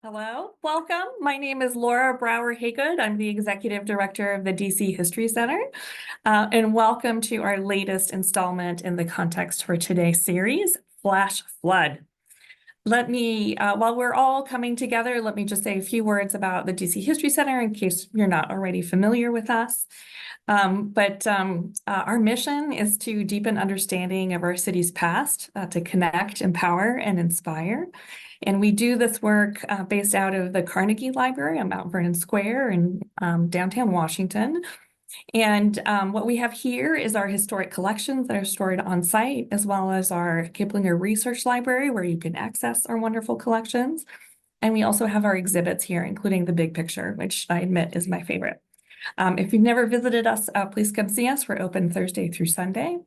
Hello, welcome. My name is Laura Brower-Haygood. I'm the Executive Director of the DC History Center, and welcome to our latest installment in the Context for Today series, Flash Flood. While we're all coming together, let me just say a few words about the DC History Center in case you're not already familiar with us. Our mission is to deepen understanding of our city's past, to connect, empower, and inspire. And we do this work based out of the Carnegie Library on Mount Vernon Square in downtown Washington. And what we have here is our historic collections that are stored on site, as well as our Kiplinger Research Library, where you can access our wonderful collections. And we also have our exhibits here, including the big picture, which I admit is my favorite. If you've never visited us, please come see us. We're open Thursday through Sunday.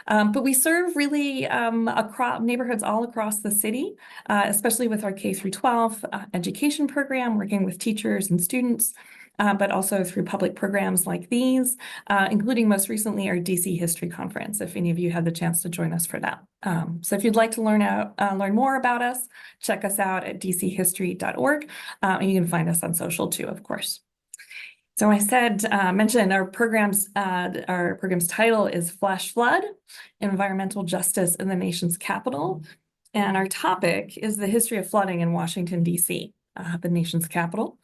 But we serve really across neighborhoods all across the city, especially with our K through 12 education program, working with teachers and students, but also through public programs like these, including most recently our DC History Conference, if any of you had the chance to join us for that. So if you'd like to learn more about us, check us out at dchistory.org, and you can find us on social too, of course. So I mentioned our program's title is Flash Flood, Environmental Justice in the Nation's Capital. And our topic is the history of flooding in Washington, D.C., the nation's capital,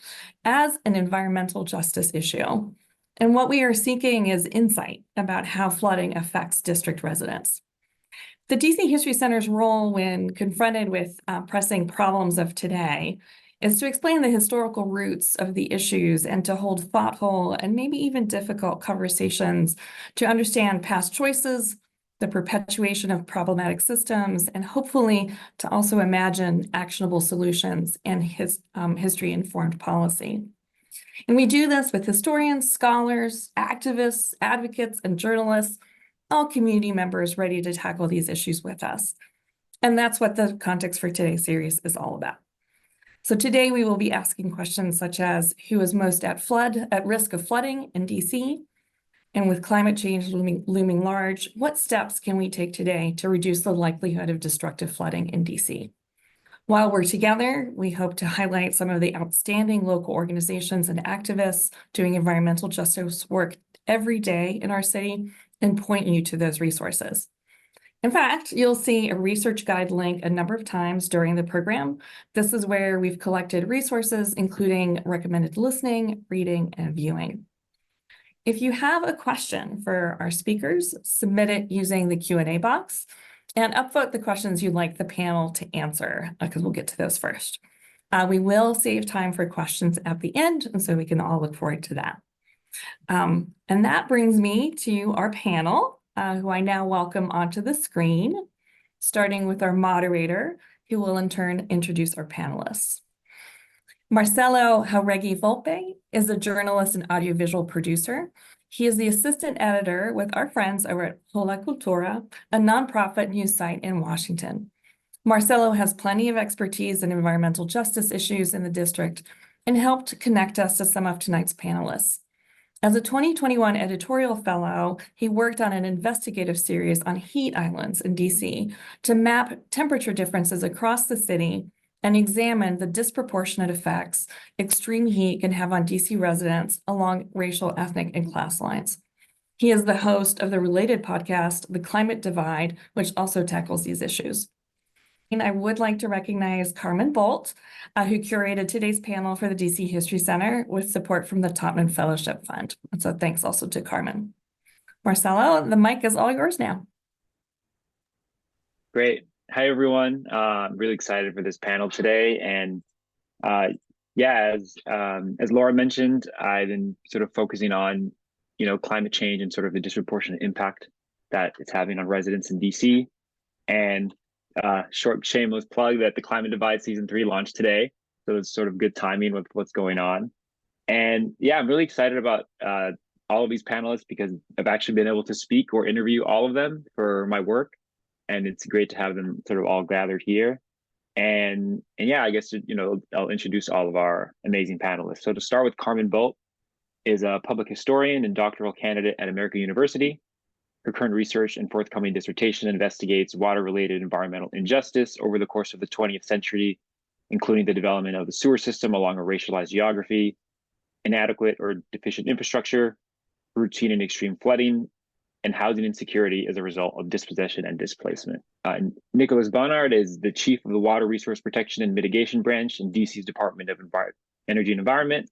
as an environmental justice issue. And what we are seeking is insight about how flooding affects district residents. The DC History Center's role when confronted with pressing problems of today is to explain the historical roots of the issues and to hold thoughtful and maybe even difficult conversations to understand past choices, the perpetuation of problematic systems, and hopefully to also imagine actionable solutions and history-informed policy. And we do this with historians, scholars, activists, advocates, and journalists, all community members ready to tackle these issues with us. And that's what the Context for Today series is all about. So today we will be asking questions such as who is most at risk of flooding in DC? And with climate change looming large, what steps can we take today to reduce the likelihood of destructive flooding in DC? While we're together, we hope to highlight some of the outstanding local organizations and activists doing environmental justice work every day in our city and point you to those resources. In fact, you'll see a research guide link a number of times during the program. This is where we've collected resources, including recommended listening, reading, and viewing. If you have a question for our speakers, submit it using the Q&A box and upvote the questions you'd like the panel to answer, because we'll get to those first. We will save time for questions at the end, and so we can all look forward to that. And that brings me to our panel, who I now welcome onto the screen, starting with our moderator, who will in turn introduce our panelists. Marcelo Jauregui-Volpe is a journalist and audiovisual producer. He is the assistant editor with our friends over at Hola Cultura, a nonprofit news site in Washington. Marcelo has plenty of expertise in environmental justice issues in the district and helped connect us to some of tonight's panelists. As a 2021 editorial fellow, he worked on an investigative series on heat islands in DC to map temperature differences across the city and examine the disproportionate effects extreme heat can have on DC residents along racial, ethnic, and class lines. He is the host of the related podcast, The Climate Divide, which also tackles these issues. And I would like to recognize Carmen Bolt, who curated today's panel for the DC History Center with support from the Topman Fellowship Fund. And so thanks also to Carmen. Marcelo, the mic is all yours now. Great. Hi, everyone. I'm really excited for this panel today. And as Laura mentioned, I've been sort of focusing on, climate change and sort of the disproportionate impact that it's having on residents in DC. And short shameless plug that the Climate Divide Season 3 launched today. So it's sort of good timing with what's going on. And yeah, I'm really excited about all of these panelists because I've actually been able to speak or interview all of them for my work. And it's great to have them sort of all gathered here. And yeah, I guess, I'll introduce all of our amazing panelists. So to start with, Carmen Bolt is a public historian and doctoral candidate at American University. Her current research and forthcoming dissertation investigates water-related environmental injustice over the course of the 20th century including the development of the sewer system along a racialized geography, inadequate or deficient infrastructure, routine and extreme flooding, and housing insecurity as a result of dispossession and displacement. Nicholas Bonard is the chief of the Water Resource Protection and Mitigation Branch in DC's Department of Energy and Environment.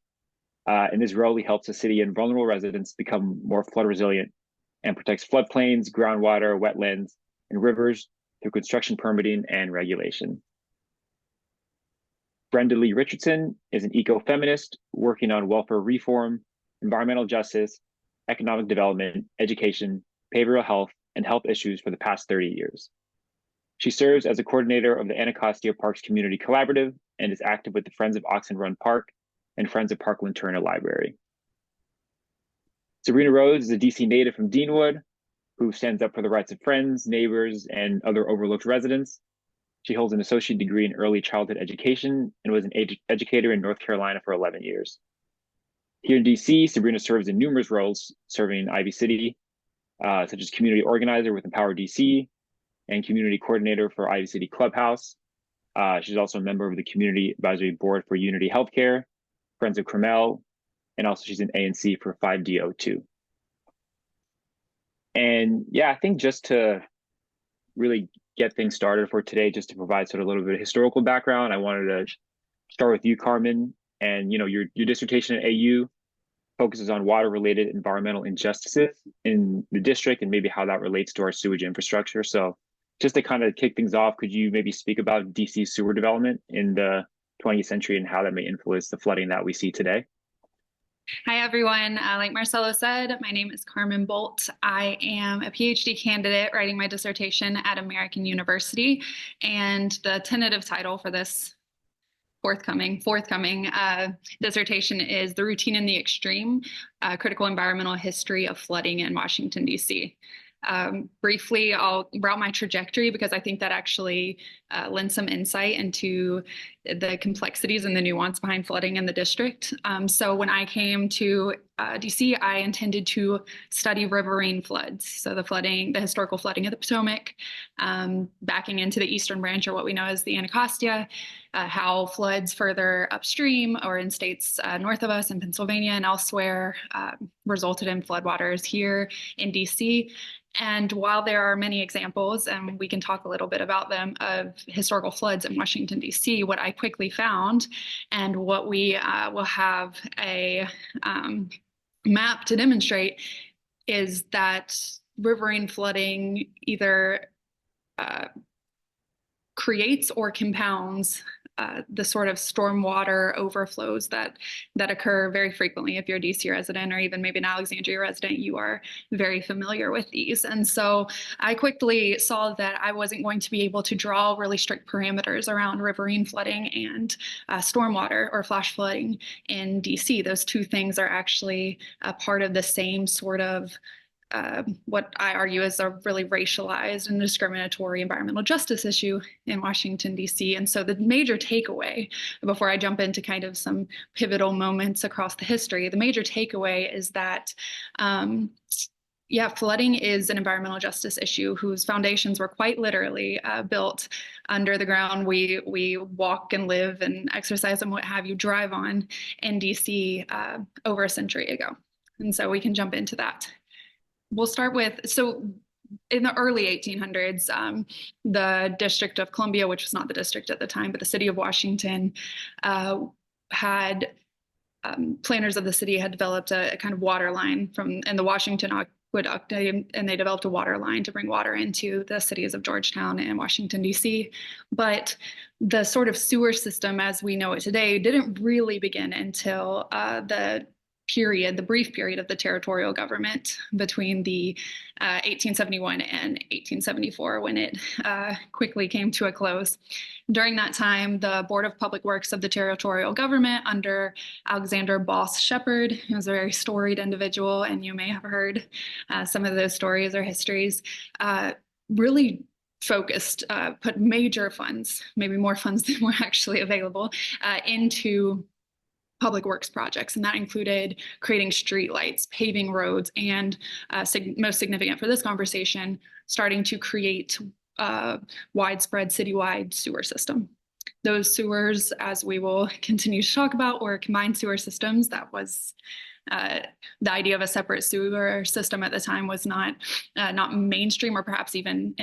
In this role, he helps the city and vulnerable residents become more flood resilient and protects floodplains, groundwater, wetlands, and rivers through construction permitting and regulation. Brenda Richardson is an eco-feminist working on welfare reform, environmental justice, economic development, education, behavioral health, and health issues for the past 30 years. She serves as a coordinator of the Anacostia Parks Community Collaborative and is active with the Friends of Oxen Run Park and Friends of Parkland Turner Library. Sebrena Rhodes is a DC native from Deanwood who stands up for the rights of friends, neighbors, and other overlooked residents. She holds an associate degree in early childhood education and was an educator in North Carolina for 11 years. Here in DC, Sebrena serves in numerous roles, serving Ivy City, such as community organizer with Empower DC and community coordinator for Ivy City Clubhouse. She's also a member of the Community Advisory Board for Unity Healthcare, Friends of Carmel, and also she's an ANC for 5DO2. And yeah, I think just to really get things started for today, just to provide sort of a little bit of historical background, I wanted to start with you, Carmen. And your dissertation at AU focuses on water-related environmental injustices in the district and maybe how that relates to our sewage infrastructure. So just to kind of kick things off, could you maybe speak about DC sewer development in the 20th century and how that may influence the flooding that we see today? Hi, everyone. Like Marcelo said, my name is Carmen Bolt. I am a PhD candidate writing my dissertation at American University, and the tentative title for this forthcoming dissertation is The Routine and the Extreme, Critical Environmental History of Flooding in Washington, D.C. Briefly, I'll route my trajectory because I think that actually lends some insight into the complexities and the nuance behind flooding in the district. So when I came to DC, I intended to study riverine floods. So the historical flooding of the Potomac, backing into the eastern branch, or what we know as the Anacostia, how floods further upstream or in states north of us in Pennsylvania and elsewhere resulted in floodwaters here in DC. And while there are many examples, and we can talk a little bit about them, of historical floods in Washington, D.C., what I quickly found, and what we will have a map to demonstrate, is that riverine flooding either creates or compounds the sort of stormwater overflows that occur very frequently. If you're a DC resident or even maybe an Alexandria resident, you are very familiar with these. And so I quickly saw that I wasn't going to be able to draw really strict parameters around riverine flooding and stormwater or flash flooding in DC. Those two things are actually a part of the same sort of what I argue is a really racialized and discriminatory environmental justice issue in Washington, D.C. And so the major takeaway, before I jump into kind of some pivotal moments across the history, the major takeaway is that flooding is an environmental justice issue whose foundations were quite literally built under the ground we walk and live and exercise and what have you, drive on in DC over a century ago. And so we can jump into that. We'll start with, so in the early 1800s, the District of Columbia, which was not the district at the time, but the city of Washington, had planners of the city had developed a kind of water line in the Washington Aqueduct, and they developed a water line to bring water into the cities of Georgetown and Washington, D.C. But the sort of sewer system as we know it today didn't really begin until the brief period of the territorial government between the 1871 and 1874, when it quickly came to a close. During that time, the Board of Public Works of the territorial government under Alexander Boss Shepherd, who was a very storied individual, and you may have heard some of those stories or histories, really focused, put major funds, maybe more funds than were actually available, into public works projects, and that included creating streetlights, paving roads, and most significant for this conversation, starting to create widespread citywide sewer system. Those sewers, as we will continue to talk about, were combined sewer systems. That was the idea of a separate sewer system at the time was not mainstream, or perhaps even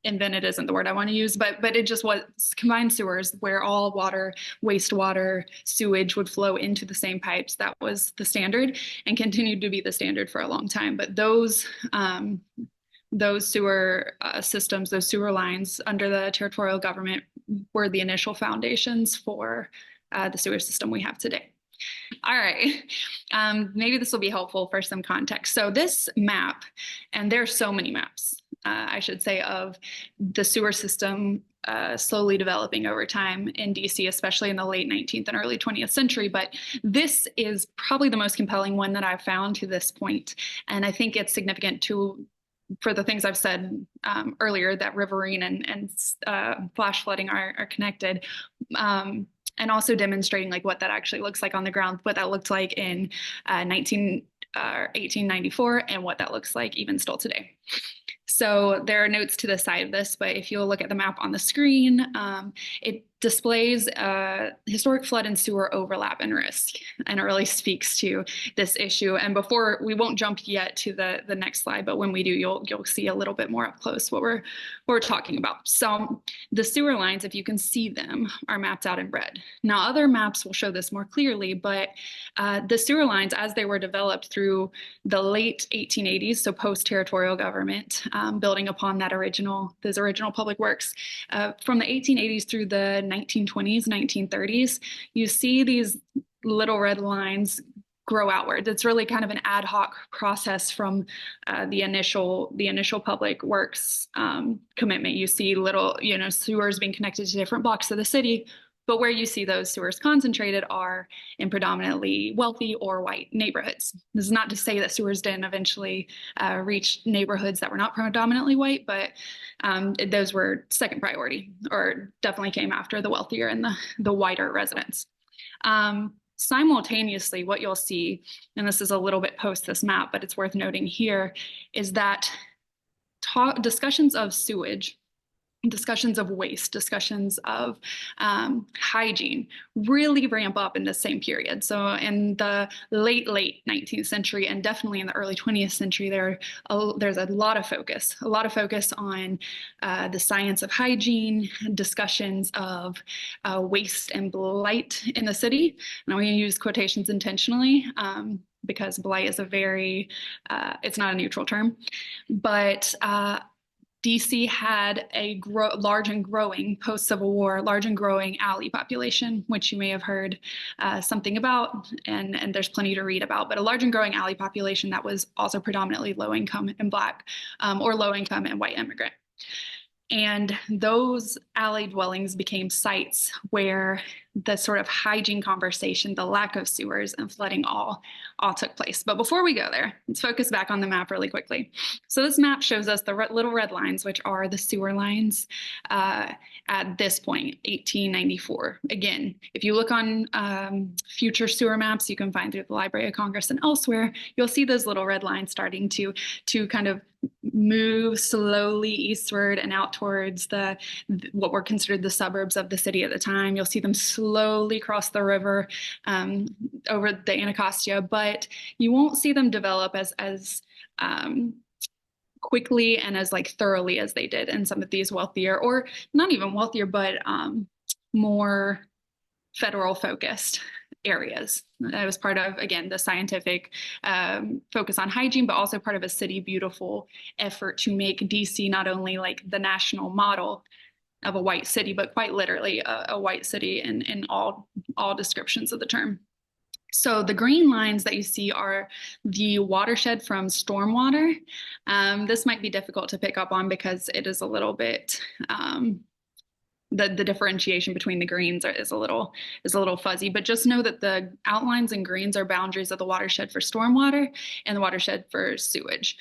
invented isn't the word I want to use, but it just was combined sewers where all water, wastewater, sewage would flow into the same pipes. That was the standard and continued to be the standard for a long time. But those sewer systems, those sewer lines under the territorial government were the initial foundations for the sewer system we have today. All right, maybe this will be helpful for some context. So this map, and there are so many maps, I should say, of the sewer system slowly developing over time in DC, especially in the late 19th and early 20th century. But this is probably the most compelling one that I've found to this point. And I think it's significant for the things I've said earlier, that riverine and flash flooding are connected. And also demonstrating like what that actually looks like on the ground, what that looked like in 1894, and what that looks like even still today. So there are notes to the side of this, but if you'll look at the map on the screen, it displays historic flood and sewer overlap and risk, and it really speaks to this issue. And before, we won't jump yet to the next slide, but when we do, you'll see a little bit more up close what we're talking about. So the sewer lines, if you can see them, are mapped out in red. Now, other maps will show this more clearly, but the sewer lines, as they were developed through the late 1880s, so post-territorial government, building upon those original public works, from the 1880s through the 1920s, 1930s, you see these little red lines grow outward. It's really kind of an ad hoc process from the initial public works commitment. You see little, sewers being connected to different blocks of the city, but where you see those sewers concentrated are in predominantly wealthy or white neighborhoods. This is not to say that sewers didn't eventually reach neighborhoods that were not predominantly white, but those were second priority, or definitely came after the wealthier and the whiter residents. Simultaneously, what you'll see, and this is a little bit post this map, but it's worth noting here, is that discussions of sewage, discussions of waste, discussions of hygiene really ramp up in the same period. So in the late 19th century, and definitely in the early 20th century, there's a lot of focus on the science of hygiene, discussions of waste and blight in the city. And I'm going to use quotations intentionally, because blight is it's not a neutral term, but DC had a large and growing post-Civil War, large and growing alley population, which you may have heard something about, and there's plenty to read about, but a large and growing alley population that was also predominantly low income and Black, or low income and white immigrant. And those alley dwellings became sites where the sort of hygiene conversation, the lack of sewers and flooding all took place. But before we go there, let's focus back on the map really quickly. So this map shows us the little red lines, which are the sewer lines at this point, 1894. Again, if you look on future sewer maps you can find through the Library of Congress and elsewhere, you'll see those little red lines starting to kind of move slowly eastward and out towards what were considered the suburbs of the city at the time. You'll see them slowly cross the river over the Anacostia, but you won't see them develop as quickly and as thoroughly as they did in some of these wealthier, or not even wealthier, but more federal focused areas. That was part of, again, the scientific focus on hygiene, but also part of a city beautiful effort to make DC not only the national model of a white city, but quite literally a white city in all descriptions of the term. So the green lines that you see are the watershed from stormwater. This might be difficult to pick up on because it is a little bit, the differentiation between the greens is a little fuzzy, but just know that the outlines in greens are boundaries of the watershed for stormwater and the watershed for sewage.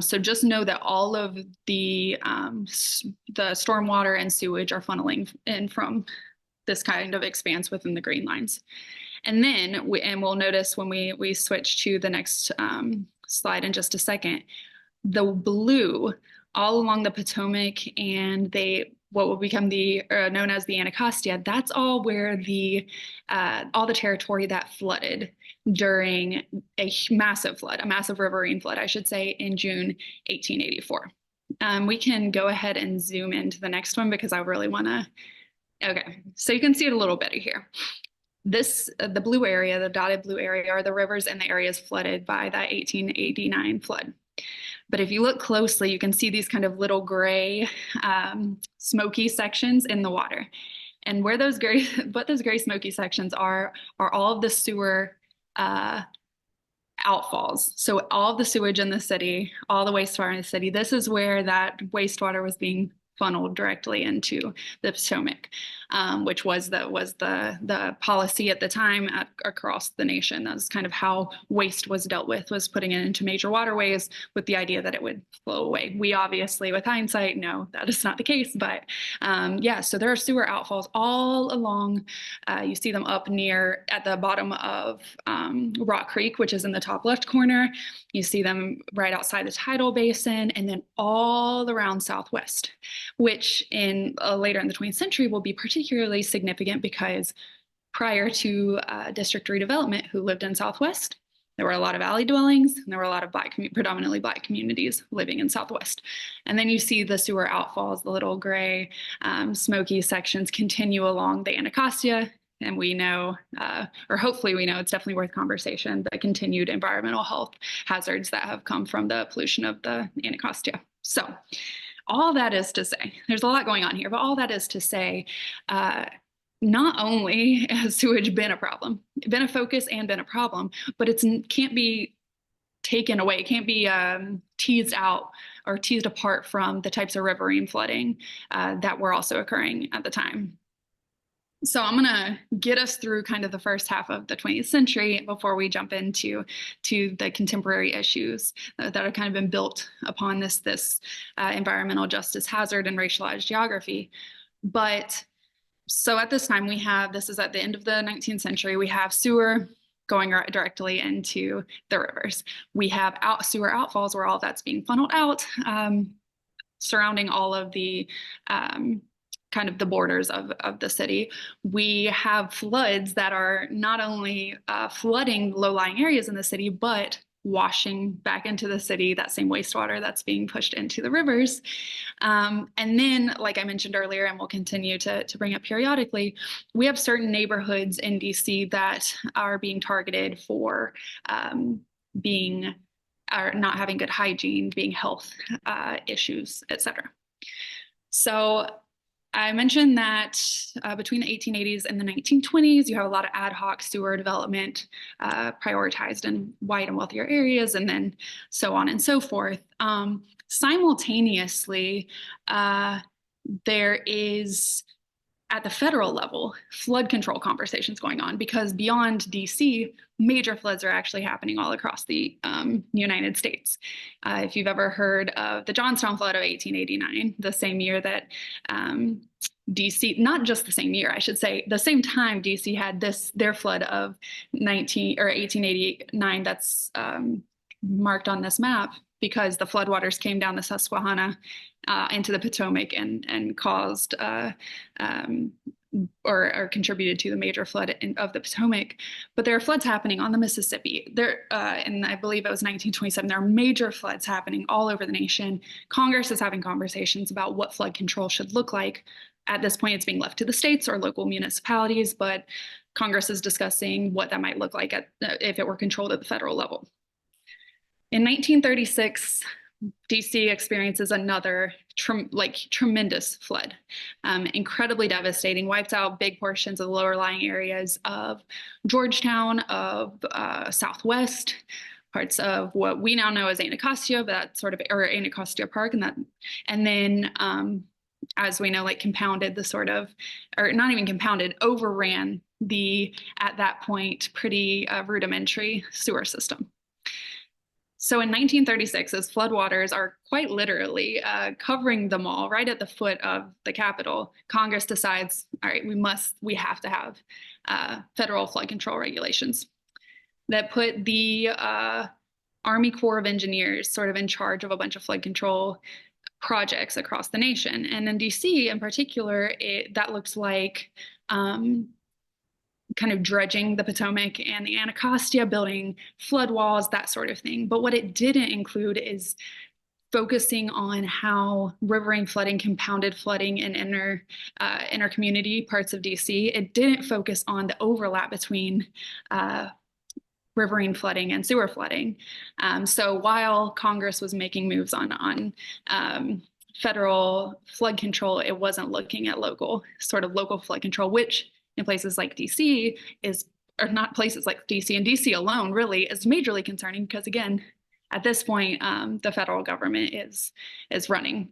So just know that all of the stormwater and sewage are funneling in from this kind of expanse within the green lines. And then, we'll notice when we switch to the next slide in just a second, the blue all along the Potomac and what will become the known as the Anacostia. That's all where all the territory that flooded during a massive riverine flood, I should say, in June 1884. We can go ahead and zoom into the next one because I really want to. Okay, so you can see it a little better here. The blue area, the dotted blue area, are the rivers and the areas flooded by that 1889 flood. But if you look closely, you can see these kind of little gray, smoky sections in the water. And what those gray smoky sections are all of the sewer outfalls. So all of the sewage in the city, all the wastewater in the city, this is where that wastewater was being funneled directly into the Potomac, which was the policy at the time across the nation. That was kind of how waste was dealt with, was putting it into major waterways with the idea that it would flow away. We obviously, with hindsight, know that is not the case, but yeah, so there are sewer outfalls all along. You see them up near at the bottom of Rock Creek, which is in the top left corner. You see them right outside the tidal basin, and then all around Southwest, which later in the 20th century will be particularly significant because prior to district redevelopment, who lived in Southwest, there were a lot of alley dwellings, and there were a lot of predominantly Black communities living in Southwest. And then you see the sewer outfalls, the little gray smoky sections continue along the Anacostia. And we know, or hopefully we know, it's definitely worth conversation, the continued environmental health hazards that have come from the pollution of the Anacostia. So all that is to say, there's a lot going on here, but all that is to say, not only has sewage been a problem, been a focus and been a problem, but it can't be taken away, can't be teased out or teased apart from the types of riverine flooding that were also occurring at the time. So I'm going to get us through kind of the first half of the 20th century before we jump into the contemporary issues that have kind of been built upon this environmental justice hazard and racialized geography. But so at this time this is at the end of the 19th century, we have sewer going directly into the rivers. We have sewer outfalls where all that's being funneled out, surrounding all of the kind of the borders of the city. We have floods that are not only flooding low-lying areas in the city, but washing back into the city, that same wastewater that's being pushed into the rivers. And then, like I mentioned earlier, and we'll continue to bring up periodically, we have certain neighborhoods in DC that are being targeted for not having good hygiene, being health issues, et cetera. So I mentioned that between the 1880s and the 1920s, you have a lot of ad hoc sewer development prioritized in white and wealthier areas, and then so on and so forth. Simultaneously, there is, at the federal level, flood control conversations going on, because beyond DC, major floods are actually happening all across the United States. If you've ever heard of the Johnstown flood of 1889, the same year that DC, not just the same year, I should say, the same time DC had their flood of 1889 that's marked on this map, because the floodwaters came down the Susquehanna into the Potomac and caused or contributed to the major flood of the Potomac. But there are floods happening on the Mississippi. And I believe it was 1927, there are major floods happening all over the nation. Congress is having conversations about what flood control should look like. At this point, it's being left to the states or local municipalities, but Congress is discussing what that might look like if it were controlled at the federal level. In 1936, DC experiences another tremendous flood, incredibly devastating, wiped out big portions of the lower lying areas of Georgetown, of Southwest, parts of what we now know as Anacostia, but that sort of, or Anacostia Park, and then as we know, compounded the sort of, or not even compounded, overran the, at that point, pretty rudimentary sewer system. So in 1936, as floodwaters are quite literally covering the mall right at the foot of the Capitol, Congress decides, all right, we have to have federal flood control regulations that put the Army Corps of Engineers sort of in charge of a bunch of flood control projects across the nation. And in DC in particular, that looks like kind of dredging the Potomac and the Anacostia, building flood walls, that sort of thing. But what it didn't include is focusing on how riverine flooding, compounded flooding in inner community parts of DC. It didn't focus on the overlap between riverine flooding and sewer flooding. So while Congress was making moves on federal flood control, it wasn't looking at local flood control, which in places like DC or not places like DC and DC alone really is majorly concerning, because again, at this point, the federal government is running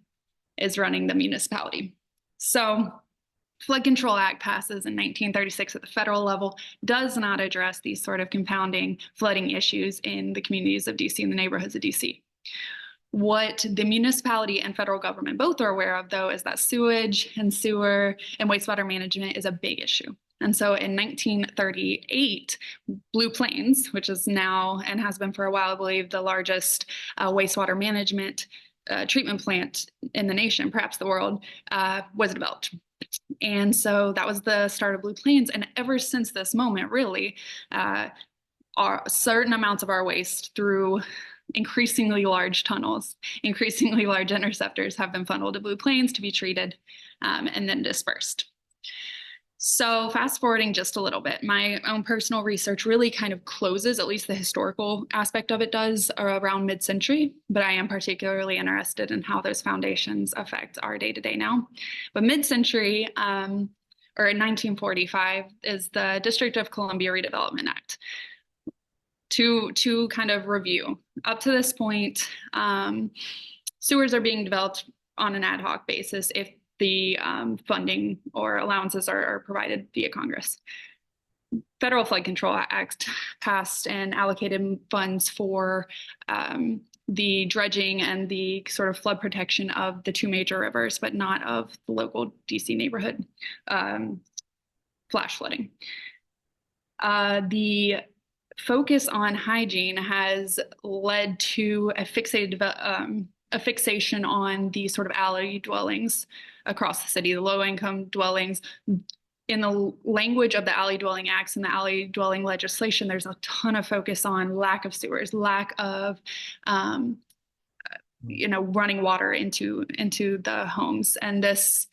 the municipality. So Flood Control Act passes in 1936 at the federal level, does not address these sort of compounding flooding issues in the communities of DC and the neighborhoods of DC. What the municipality and federal government both are aware of, though, is that sewage and sewer and wastewater management is a big issue. And so in 1938, Blue Plains, which is now and has been for a while, I believe, the largest wastewater management treatment plant in the nation, perhaps the world, was developed. And so that was the start of Blue Plains. And ever since this moment, really, certain amounts of our waste through increasingly large tunnels, increasingly large interceptors have been funneled to Blue Plains to be treated and then dispersed. So fast forwarding just a little bit, my own personal research really kind of closes, at least the historical aspect of it does, around mid-century, but I am particularly interested in how those foundations affect our day-to-day now. But mid-century, or in 1945, is the District of Columbia Redevelopment Act. To kind of review, up to this point, sewers are being developed on an ad hoc basis if the funding or allowances are provided via Congress. Federal Flood Control Act passed and allocated funds for the dredging and the sort of flood protection of the two major rivers, but not of the local DC neighborhood flash flooding. The focus on hygiene has led to a fixation on the sort of alley dwellings across the city, the low-income dwellings. In the language of the Alley Dwelling Acts and the alley dwelling legislation, there's a ton of focus on lack of sewers, lack of running water into the homes. And this,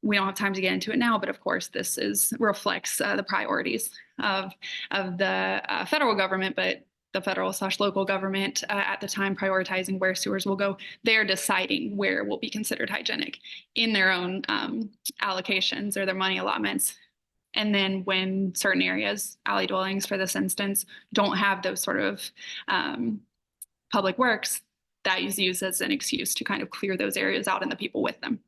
we don't have time to get into it now, but of course this reflects the priorities of the federal government, but the federal/local government at the time prioritizing where sewers will go. They're deciding where will be considered hygienic in their own allocations or their money allotments. And then when certain areas, alley dwellings for this instance, don't have those sort of public works, that is used as an excuse to kind of clear those areas out and the people with them.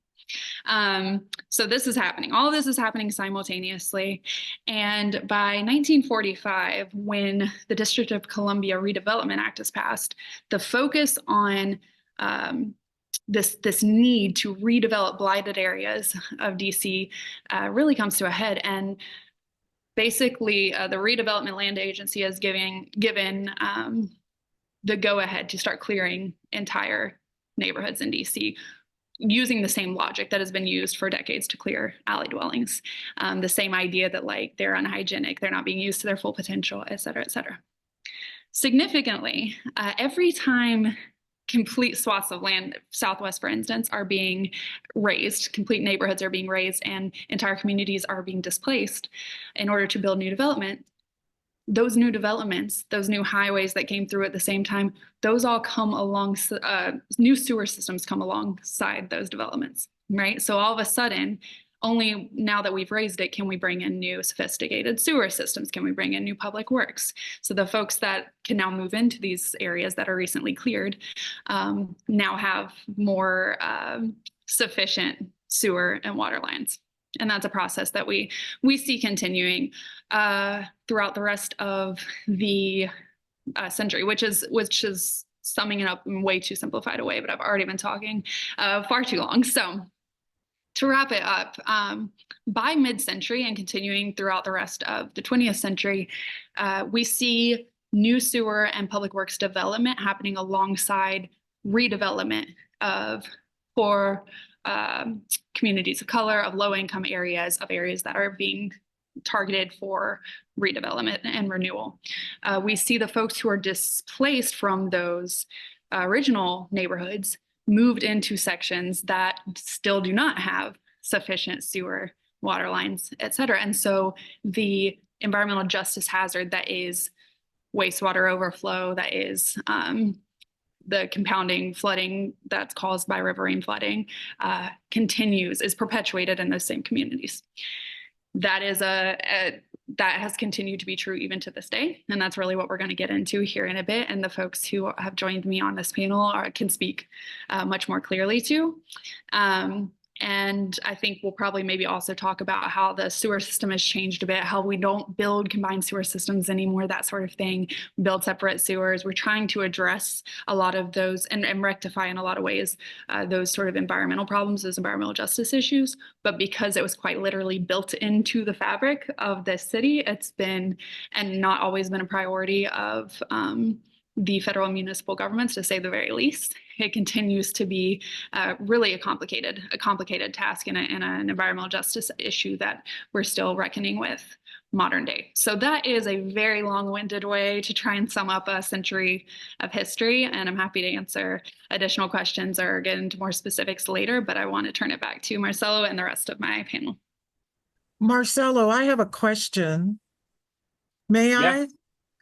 So this is happening. All of this is happening simultaneously. And by 1945, when the District of Columbia Redevelopment Act is passed, the focus on this need to redevelop blighted areas of DC really comes to a head. And basically, the Redevelopment Land Agency is given the go-ahead to start clearing entire neighborhoods in DC, using the same logic that has been used for decades to clear alley dwellings. The same idea that they're unhygienic, they're not being used to their full potential, et cetera, et cetera. Significantly, every time complete swaths of land, Southwest, for instance, are being razed, complete neighborhoods are being razed, and entire communities are being displaced in order to build new development, those new developments, those new highways that came through at the same time, those all come along, new sewer systems come alongside those developments, right? So all of a sudden, only now that we've raised it, can we bring in new sophisticated sewer systems? Can we bring in new public works? So the folks that can now move into these areas that are recently cleared now have more sufficient sewer and water lines. And that's a process that we see continuing throughout the rest of the century, which is summing it up in way too simplified a way, but I've already been talking far too long. So to wrap it up, by mid-century and continuing throughout the rest of the 20th century, we see new sewer and public works development happening alongside redevelopment of for communities of color, of low income areas, of areas that are being targeted for redevelopment and renewal. We see the folks who are displaced from those original neighborhoods moved into sections that still do not have sufficient sewer, water lines, et cetera. And so the environmental justice hazard that is wastewater overflow, that is the compounding flooding that's caused by riverine flooding, is perpetuated in those same communities. That is that has continued to be true even to this day. And that's really what we're going to get into here in a bit. And the folks who have joined me on this panel can speak much more clearly to. And I think we'll probably maybe also talk about how the sewer system has changed a bit, how we don't build combined sewer systems anymore, that sort of thing, build separate sewers. We're trying to address a lot of those and rectify in a lot of ways those sort of environmental problems, those environmental justice issues. But because it was quite literally built into the fabric of this city, it's been and not always been a priority of the federal and municipal governments, to say the very least. It continues to be really a complicated task and an environmental justice issue that we're still reckoning with modern day. So that is a very long-winded way to try and sum up a century of history. And I'm happy to answer additional questions or get into more specifics later, but I want to turn it back to Marcelo and the rest of my panel. Marcelo, I have a question. May I?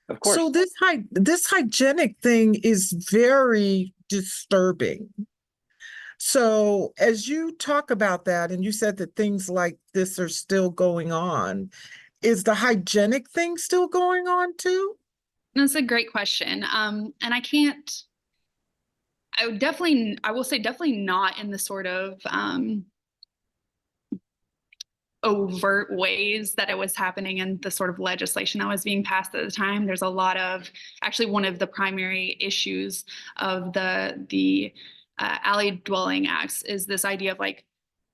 Of course. So this hygienic thing is very disturbing. So as you talk about that, and you said that things like this are still going on, is the hygienic thing still going on too? That's a great question. And I will say definitely not in the sort of overt ways that it was happening in the sort of legislation that was being passed at the time. There's a lot of, actually one of the primary issues of the alley dwelling acts is this idea of like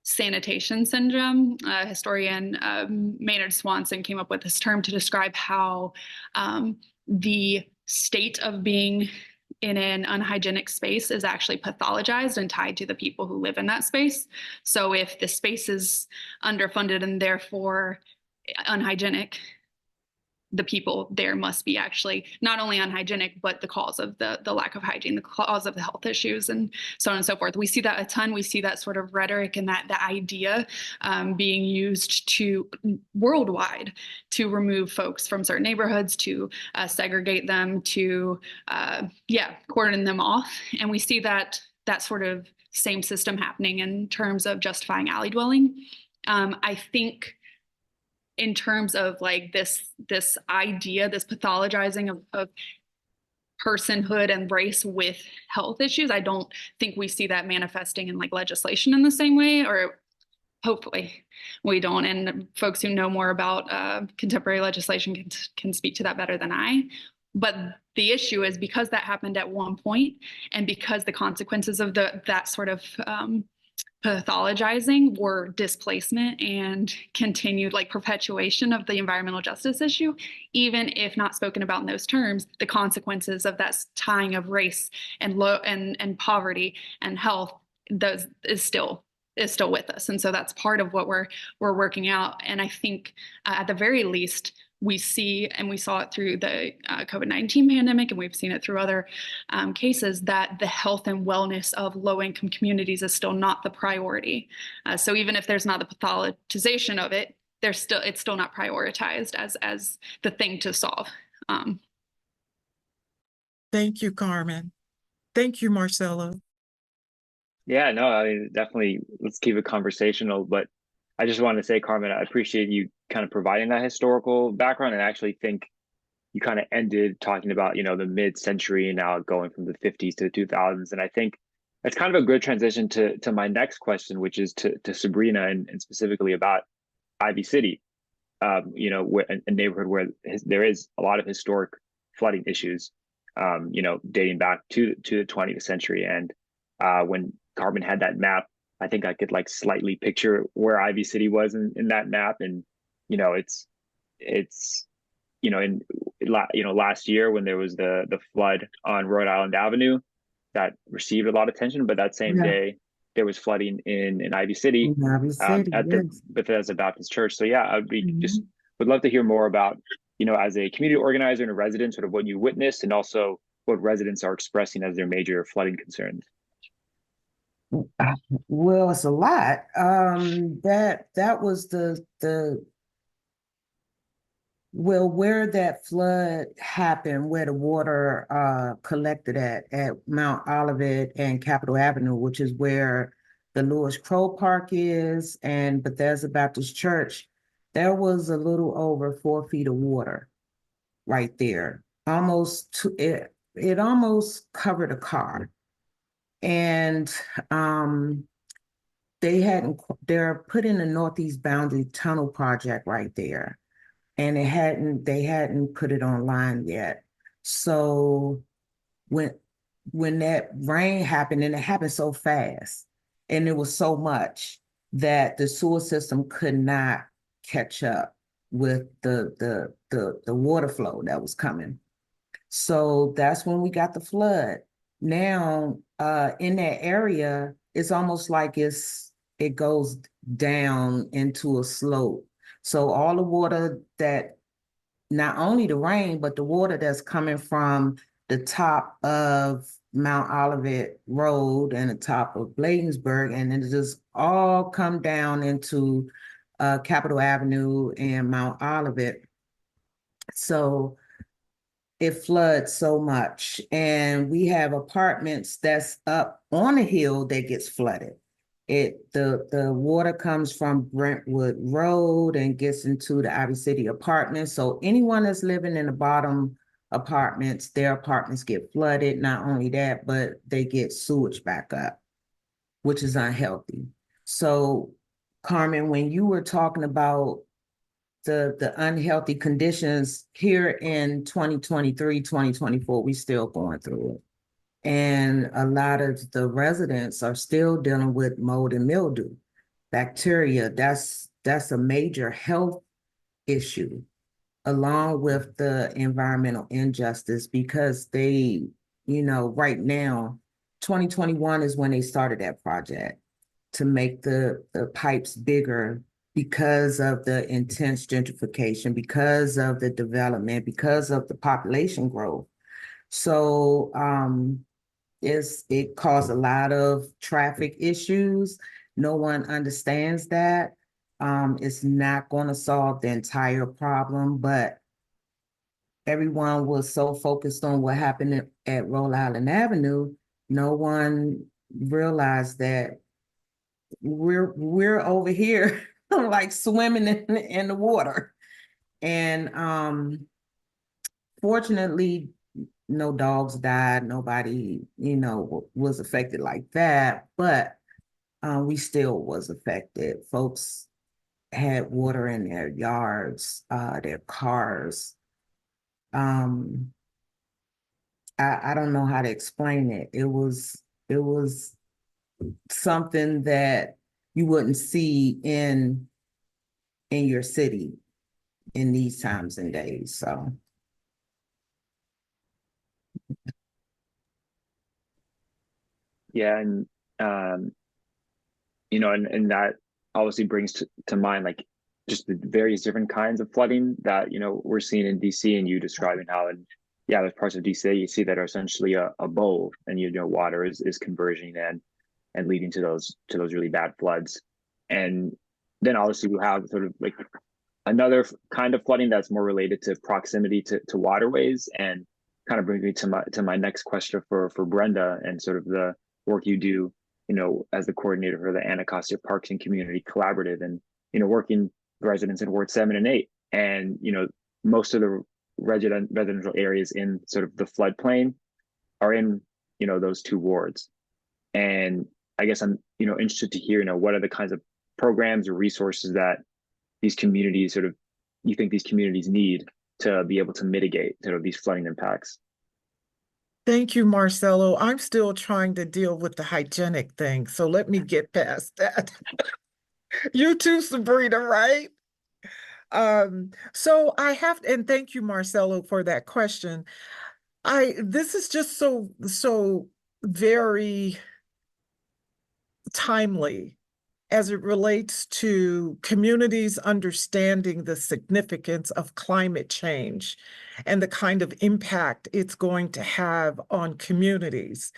sanitation syndrome. Historian Maynard Swanson came up with this term to describe how the state of being in an unhygienic space is actually pathologized and tied to the people who live in that space. So if the space is underfunded and therefore unhygienic, the people there must be actually not only unhygienic, but the cause of the lack of hygiene, the cause of the health issues, and so on and so forth. We see that a ton. We see that sort of rhetoric and that the idea being used to worldwide to remove folks from certain neighborhoods, to segregate them, to cordon them off. And we see that sort of same system happening in terms of justifying alley dwelling. I think in terms of like this idea, this pathologizing of personhood and race with health issues, I don't think we see that manifesting in like legislation in the same way, or hopefully we don't. And folks who know more about contemporary legislation can speak to that better than I. But the issue is because that happened at one point, and because the consequences of that sort of pathologizing were displacement and continued like perpetuation of the environmental justice issue, even if not spoken about in those terms, the consequences of that tying of race and poverty and health is still with us. And so that's part of what we're working out. And I think at the very least, we see, and we saw it through the COVID-19 pandemic, and we've seen it through other cases, that the health and wellness of low-income communities is still not the priority. So even if there's not the pathologization of it, it's still not prioritized as the thing to solve. Thank you, Carmen. Thank you, Marcelo. Yeah, no, I mean, definitely let's keep it conversational, but I just want to say, Carmen, I appreciate you kind of providing that historical background, and I actually think you kind of ended talking about, the mid-century and now going from the 50s to the 2000s. And I think that's kind of a good transition to my next question, which is to Sebrena and specifically about Ivy City, a neighborhood where there is a lot of historic flooding issues, dating back to the 20th century. And when Carmen had that map, I think I could like slightly picture where Ivy City was in that map. And, last year when there was the flood on Rhode Island Avenue, that received a lot of attention, but that same day, there was flooding in Ivy City, Ivy City, at the yes. Bethesda Baptist Church. So yeah, I would be just Mhm. would love to hear more about, as a community organizer and a resident, sort of what you witnessed, and also what residents are expressing as their major flooding concerns. Well, it's a lot. That was well, where that flood happened, where the water collected at Mount Olivet and Capitol Avenue, which is where the Lewis Crow Park is and Bethesda Baptist Church. There was a little over 4 feet of water right there. It almost covered a car. And they're putting the Northeast Boundary Tunnel project right there. And they hadn't put it online yet. So when that rain happened, and it happened so fast, and it was so much that the sewer system could not catch up with the water flow that was coming. So that's when we got the flood. Now, in that area, it's almost like it goes down into a slope. So all the water that, not only the rain, but the water that's coming from the top of Mount Olivet Road and the top of Bladensburg, and it just all come down into Capitol Avenue and Mount Olivet. So it floods so much, and we have apartments that's up on a hill that gets flooded. The water comes from Brentwood Road and gets into the Ivy City apartments. So anyone that's living in the bottom apartments, their apartments get flooded. Not only that, but they get sewage back up, which is unhealthy. So, Carmen, when you were talking about the unhealthy conditions here in 2023, 2024, we still going through it. And a lot of the residents are still dealing with mold and mildew, bacteria. That's a major health issue, along with the environmental injustice, because they, right now, 2021 is when they started that project to make the pipes bigger because of the intense gentrification, because of the development, because of the population growth. So it caused a lot of traffic issues. No one understands that. It's not going to solve the entire problem, but everyone was so focused on what happened at Rhode Island Avenue, no one realized that we're over here like swimming in the water. And fortunately, no dogs died, nobody, was affected like that, but we still was affected. Folks had water in their yards, their cars. I don't know how to explain it. It was something that you wouldn't see in your city in these times and days. So Yeah, and and that obviously brings to mind like just the various different kinds of flooding that we're seeing in DC, and you describing how there's parts of DC you see that are essentially a bowl, and water is converging and leading to those really bad floods. And then obviously we have sort of like another kind of flooding that's more related to proximity to waterways, and kind of brings me to my next question for Brenda, and sort of the work you do, as the coordinator for the Anacostia Parks and Community Collaborative, and working residents in Ward 7 and 8, and most of the residential areas in sort of the floodplain are in those two wards. And I guess I'm interested to hear what are the kinds of programs or resources that these communities you think these communities need to be able to mitigate these flooding impacts. Thank you, Marcelo. I'm still trying to deal with the hygienic thing, so let me get past that. You too, Sebrena, right? So I have, and thank you, Marcelo, for that question. This is just so very timely as it relates to communities understanding the significance of climate change and the kind of impact it's going to have on communities.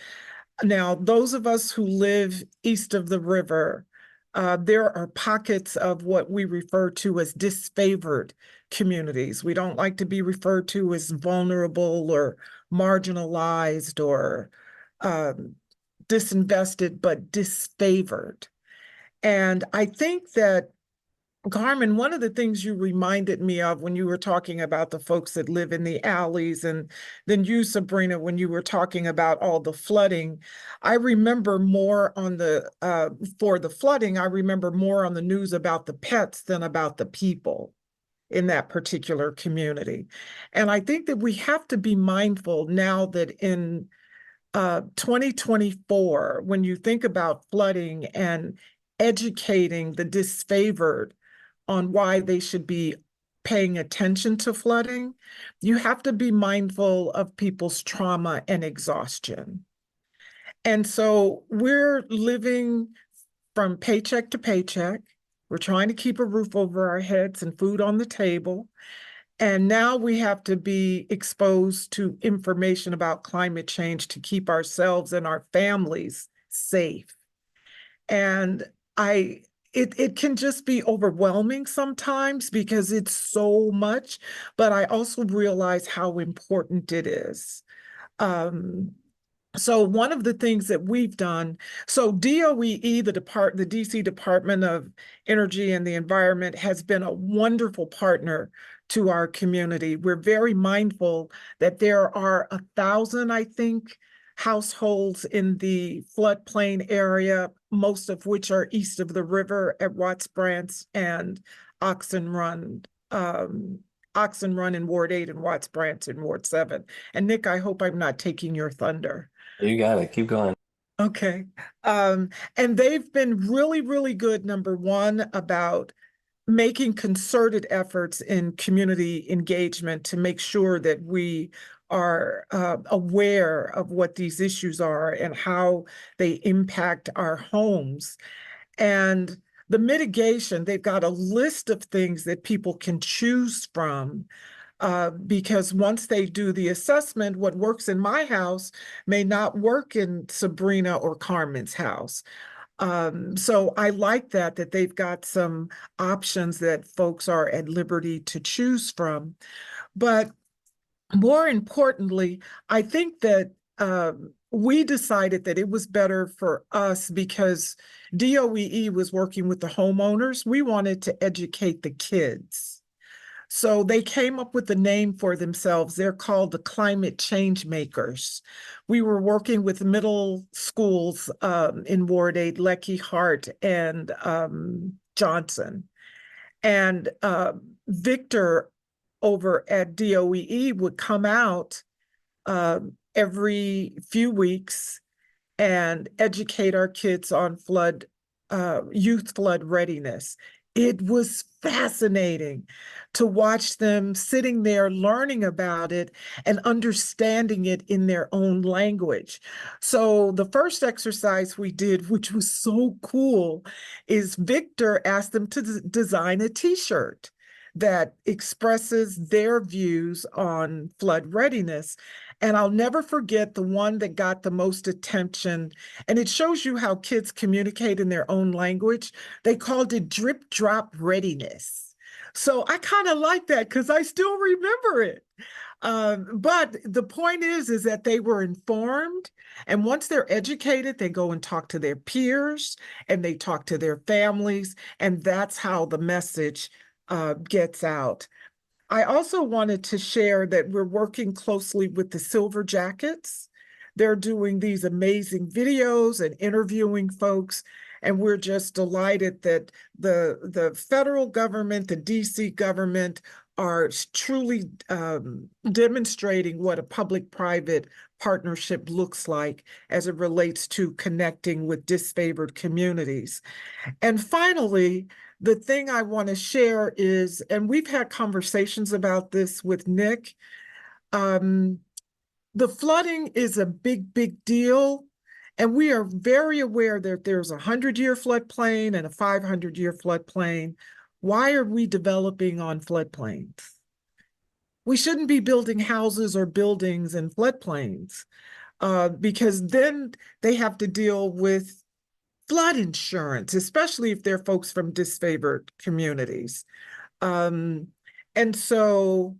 Now, those of us who live east of the river, there are pockets of what we refer to as disfavored communities. We don't like to be referred to as vulnerable or marginalized or disinvested, but disfavored. And I think that, Carmen, one of the things you reminded me of when you were talking about the folks that live in the alleys, and then you, Sebrena, when you were talking about all the flooding, I remember more on the, for the flooding, I remember more on the news about the pets than about the people in that particular community. And I think that we have to be mindful now that in 2024, when you think about flooding and educating the disfavored on why they should be paying attention to flooding, you have to be mindful of people's trauma and exhaustion. And so we're living from paycheck to paycheck. We're trying to keep a roof over our heads and food on the table. And now we have to be exposed to information about climate change to keep ourselves and our families safe. And it can just be overwhelming sometimes because it's so much, but I also realize how important it is. So one of the things that we've done, so DOEE, the DC Department of Energy and the Environment, has been a wonderful partner to our community. We're very mindful that there are 1,000, I think, households in the floodplain area, most of which are east of the river at Watts Branch and Oxen Run in Ward 8 and Watts Branch in Ward 7. And Nick, I hope I'm not taking your thunder. You got it. Keep going. Okay. And they've been really, really good, number one, about making concerted efforts in community engagement to make sure that we are aware of what these issues are and how they impact our homes. And the mitigation, they've got a list of things that people can choose from, because once they do the assessment, what works in my house may not work in Sebrena or Carmen's house. So I like that they've got some options that folks are at liberty to choose from. But more importantly, I think that we decided that it was better for us because DOEE was working with the homeowners. We wanted to educate the kids. So they came up with a name for themselves. They're called the Climate Change Makers. We were working with middle schools in Ward 8, Leckie, Hart, and Johnson. And Victor over at DOEE would come out every few weeks and educate our kids on youth flood readiness. It was fascinating to watch them sitting there learning about it and understanding it in their own language. So the first exercise we did, which was so cool, is Victor asked them to design a t-shirt that expresses their views on flood readiness. And I'll never forget the one that got the most attention. And it shows you how kids communicate in their own language. They called it drip drop readiness. So I kind of like that because I still remember it. But the point is that they were informed. And once they're educated, they go and talk to their peers and they talk to their families. And that's how the message gets out. I also wanted to share that we're working closely with the Silver Jackets. They're doing these amazing videos and interviewing folks. And we're just delighted that the federal government, the DC government are truly demonstrating what a public-private partnership looks like as it relates to connecting with disfavored communities. And finally, the thing I want to share is, and we've had conversations about this with Nick, the flooding is a big, big deal. And we are very aware that there's a 100-year floodplain and a 500-year floodplain. Why are we developing on floodplains? We shouldn't be building houses or buildings in floodplains because then they have to deal with flood insurance, especially if they're folks from disfavored communities. And so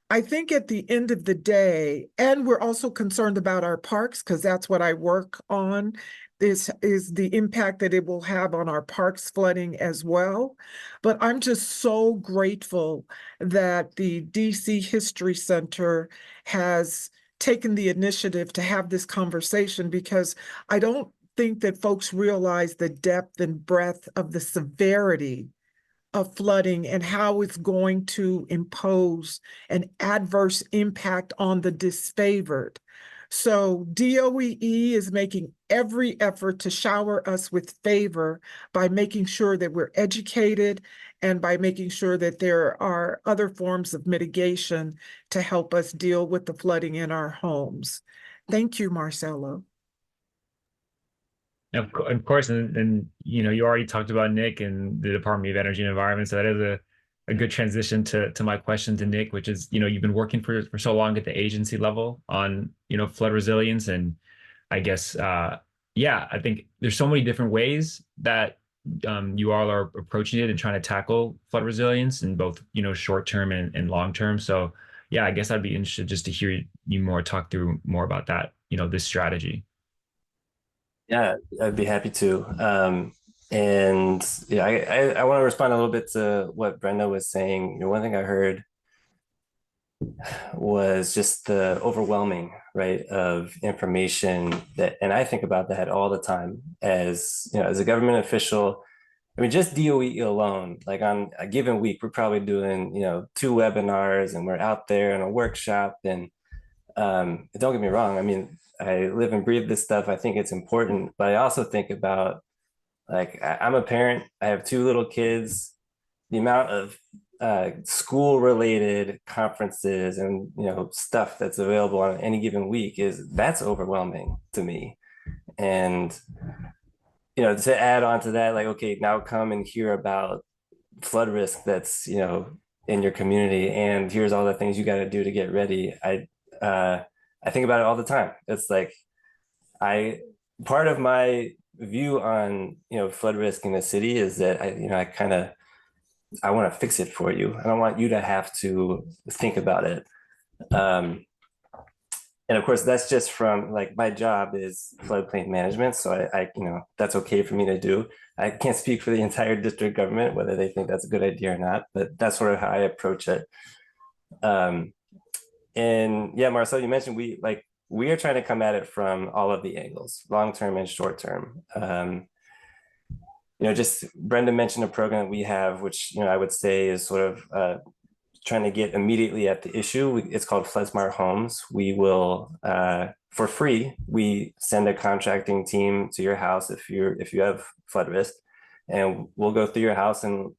I think at the end of the day, and we're also concerned about our parks because that's what I work on. This is the impact that it will have on our parks flooding as well. But I'm just so grateful that the DC History Center has taken the initiative to have this conversation, because I don't think that folks realize the depth and breadth of the severity of flooding and how it's going to impose an adverse impact on the disfavored. So DOEE is making every effort to shower us with favor by making sure that we're educated and by making sure that there are other forms of mitigation to help us deal with the flooding in our homes. Thank you, Marcelo. Of course, and you know, you already talked about Nick and the Department of Energy and Environment, so that is a good transition to my question to Nick, which is, you know, you've been working for so long at the agency level on, you know, flood resilience, and I guess yeah, I think there's so many different ways that you all are approaching it and trying to tackle flood resilience in both, you know, short term and long term. So yeah, I guess I'd be interested just to hear you more talk through more about that, you know, this strategy. Yeah, I'd be happy to. And yeah, I want to respond a little bit to what Brenda was saying. You know, one thing I heard was just the overwhelming, right, of information that, and I think about that all the time as, you know, as a government official. I mean, just DOE alone, like on a given week, we're probably doing, you know, 2 webinars, and we're out there in a workshop. And don't get me wrong, I mean, I live and breathe this stuff. I think it's important, but I also think about, like, I'm a parent. I have 2 little kids. The amount of school related conferences and, you know, stuff that's available on any given week that's overwhelming to me. And, you know, to add on to that, like, okay, now come and hear about flood risk that's, you know, in your community, and here's all the things you got to do to get ready. I think about it all the time. It's like, part of my view on, you know, flood risk in the city is that I want to fix it for you. I don't want you to have to think about it. And of course, that's just from, like, my job is floodplain management. So I you know, that's okay for me to do. I can't speak for the entire district government, whether they think that's a good idea or not, but that's sort of how I approach it. And yeah, Marcel, you mentioned we are trying to come at it from all of the angles, long-term and short-term. You know, just Brenda mentioned a program that we have, which, you know, I would say is sort of trying to get immediately at the issue. It's called Flood Smart Homes. We will, for free, we send a contracting team to your house if you have flood risk, and we'll go through your house and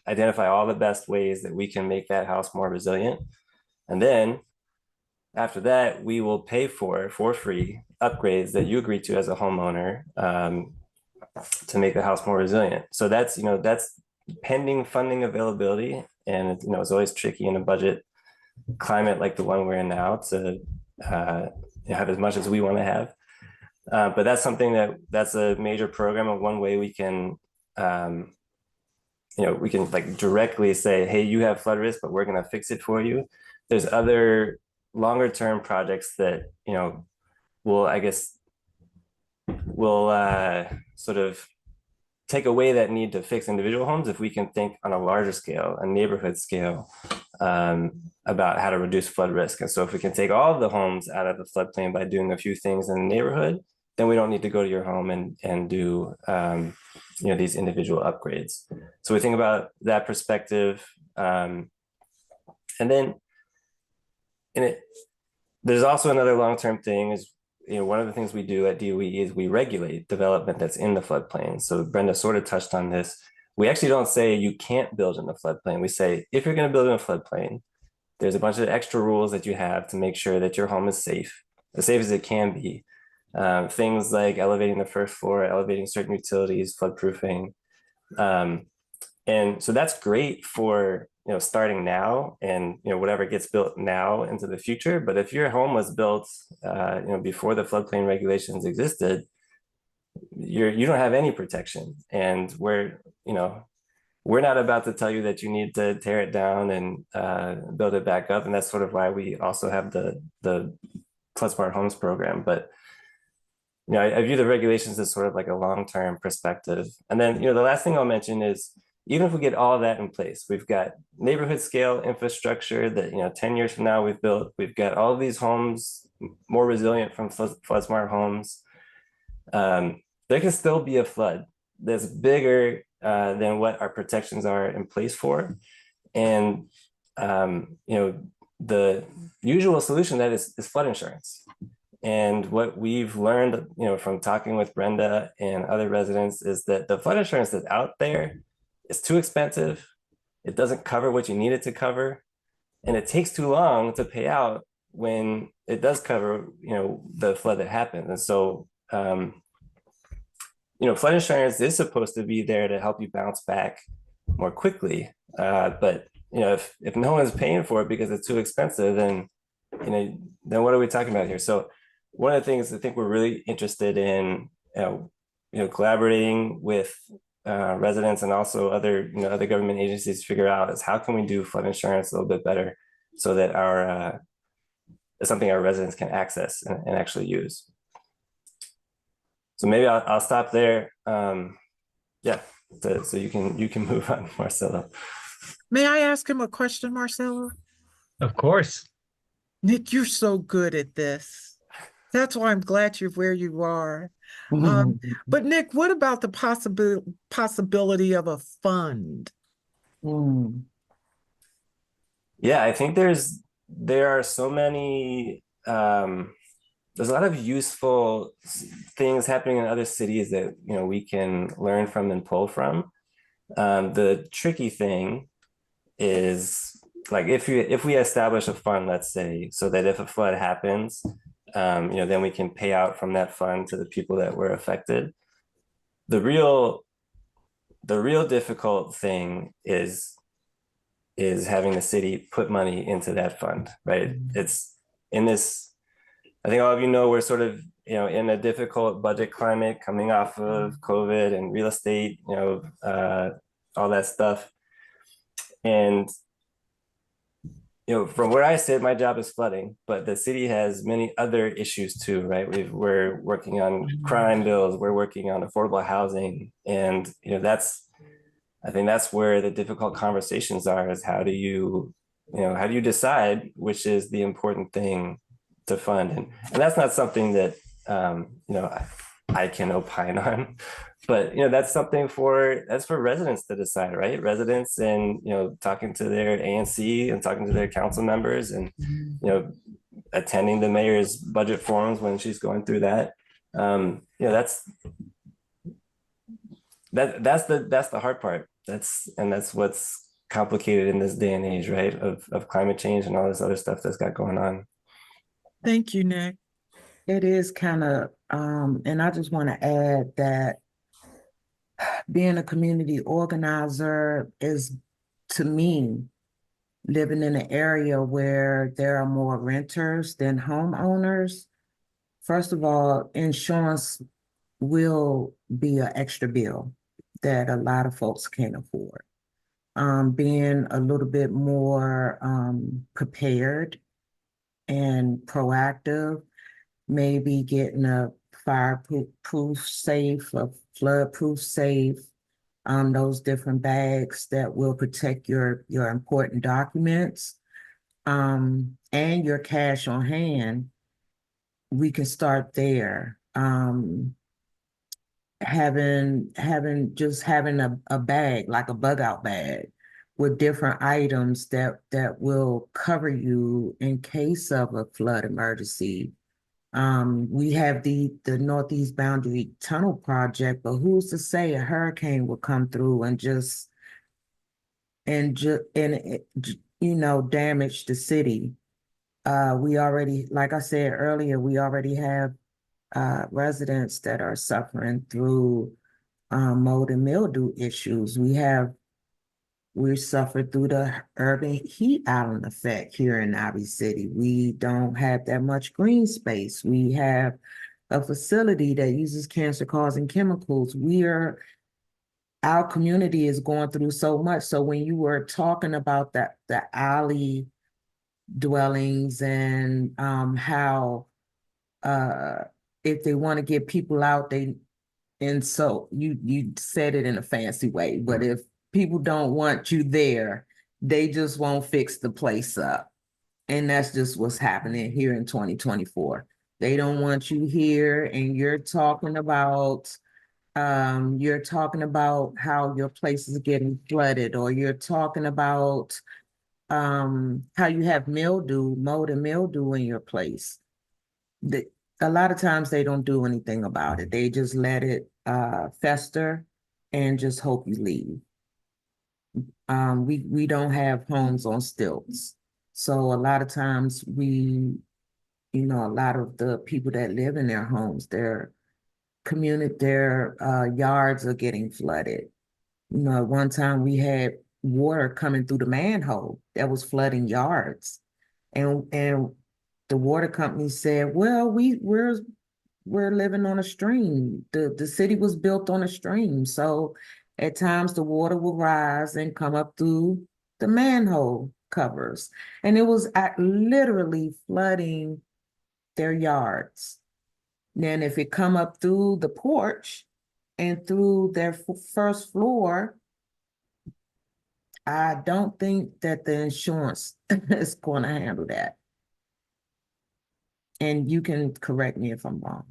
identify all the best ways that we can make that house more resilient. And then after that, we will pay for free upgrades that you agree to as a homeowner to make the house more resilient. So that's, you know, that's pending funding availability. And, you know, it's always tricky in a budget climate like the one we're in now to have as much as we want to have. But that's something that's a major program, and one way we can, you know, we can, like, directly say, hey, you have flood risk, but we're going to fix it for you. There's other longer term projects that, you know, will sort of take away that need to fix individual homes if we can think on a larger scale, a neighborhood scale, about how to reduce flood risk. And so if we can take all of the homes out of the floodplain by doing a few things in the neighborhood, then we don't need to go to your home and do you know, these individual upgrades. So we think about that perspective. And then there's also another long-term thing is, you know, one of the things we do at DOE is we regulate development that's in the floodplain. So Brenda sort of touched on this. We actually don't say you can't build in the floodplain. We say, if you're going to build in a floodplain, there's a bunch of extra rules that you have to make sure that your home is safe, as safe as it can be. things like elevating the first floor, elevating certain utilities, floodproofing. And so that's great for, starting now and, whatever gets built now into the future. But if your home was built, before the floodplain regulations existed, you don't have any protection. And we're not about to tell you that you need to tear it down and build it back up. And that's sort of why we also have the Flood Smart Homes program. But I view the regulations as sort of like a long-term perspective. And then, the last thing I'll mention is, even if we get all of that in place, we've got neighborhood scale infrastructure that, 10 years from now we've built, we've got all of these homes more resilient from flood smart homes. There can still be a flood that's bigger than what our protections are in place for. And, the usual solution to that is flood insurance. And what we've learned, from talking with Brenda and other residents is that the flood insurance that's out there is too expensive. It doesn't cover what you need it to cover. And it takes too long to pay out when it does cover, the flood that happened. And so, flood insurance is supposed to be there to help you bounce back more quickly. But, if no one's paying for it because it's too expensive, then what are we talking about here? So one of the things I think we're really interested in, collaborating with residents and also other government agencies to figure out is how can we do flood insurance a little bit better so that it's something our residents can access and actually use. So maybe I'll stop there. Yeah, so you can move on, Marcelo. May I ask him a question, Marcelo? Of course. Nick, you're so good at this. That's why I'm glad you're where you are. But Nick, what about the possibility of a fund? Yeah, I think there are so many, there's a lot of useful things happening in other cities that, we can learn from and pull from. The tricky thing is, like, if we establish a fund, let's say, so that if a flood happens, then we can pay out from that fund to the people that were affected. The real difficult thing is having the city put money into that fund, right? It's in this, I think all of we're sort of, in a difficult budget climate coming off of COVID and real estate, all that stuff. And from where I sit, my job is flooding, but the city has many other issues too, right? We're working on crime bills, we're working on affordable housing, and I think that's where the difficult conversations are: is how do you decide which is the important thing to fund, and that's not something that I can opine on. But that's something for residents to decide, right? Residents and talking to their ANC and talking to their council members and attending the mayor's budget forums when she's going through that. That's the hard part. That's what's complicated in this day and age, right? Of climate change and all this other stuff that's got going on. Thank you, Nick. It is kind of, and I just want to add that being a community organizer is, to me, living in an area where there are more renters than homeowners. First of all, insurance will be an extra bill that a lot of folks can't afford. Being a little bit more prepared and proactive, maybe getting a fireproof safe, a flood-proof safe, those different bags that will protect your important documents, and your cash on hand. We can start there. Having a bag, like a bug out bag, with different items that will cover you in case of a flood emergency. We have the Northeast Boundary Tunnel project, but who's to say a hurricane will come through and damage the city? We already, like I said earlier, we already have residents that are suffering through mold and mildew issues. We suffered through the urban heat island effect here in Ivy City. We don't have that much green space. We have a facility that uses cancer-causing chemicals. Our community is going through so much. So when you were talking about the alley dwellings and how if they want to get people out, and so you said it in a fancy way, but if people don't want you there, they just won't fix the place up. And that's just what's happening here in 2024. They don't want you here, and you're talking about how your place is getting flooded, or you're talking about how you have mold and mildew in your place. A lot of times they don't do anything about it. They just let it fester and just hope you leave. We don't have homes on stilts. So a lot of times a lot of the people that live in their homes, their yards are getting flooded. At one time we had water coming through the manhole that was flooding yards. And the water company said, well, we're living on a stream. The city was built on a stream. So at times the water will rise and come up through the manhole covers. And it was literally flooding their yards. Then if it come up through the porch and through their first floor, I don't think that the insurance is going to handle that. And you can correct me if I'm wrong.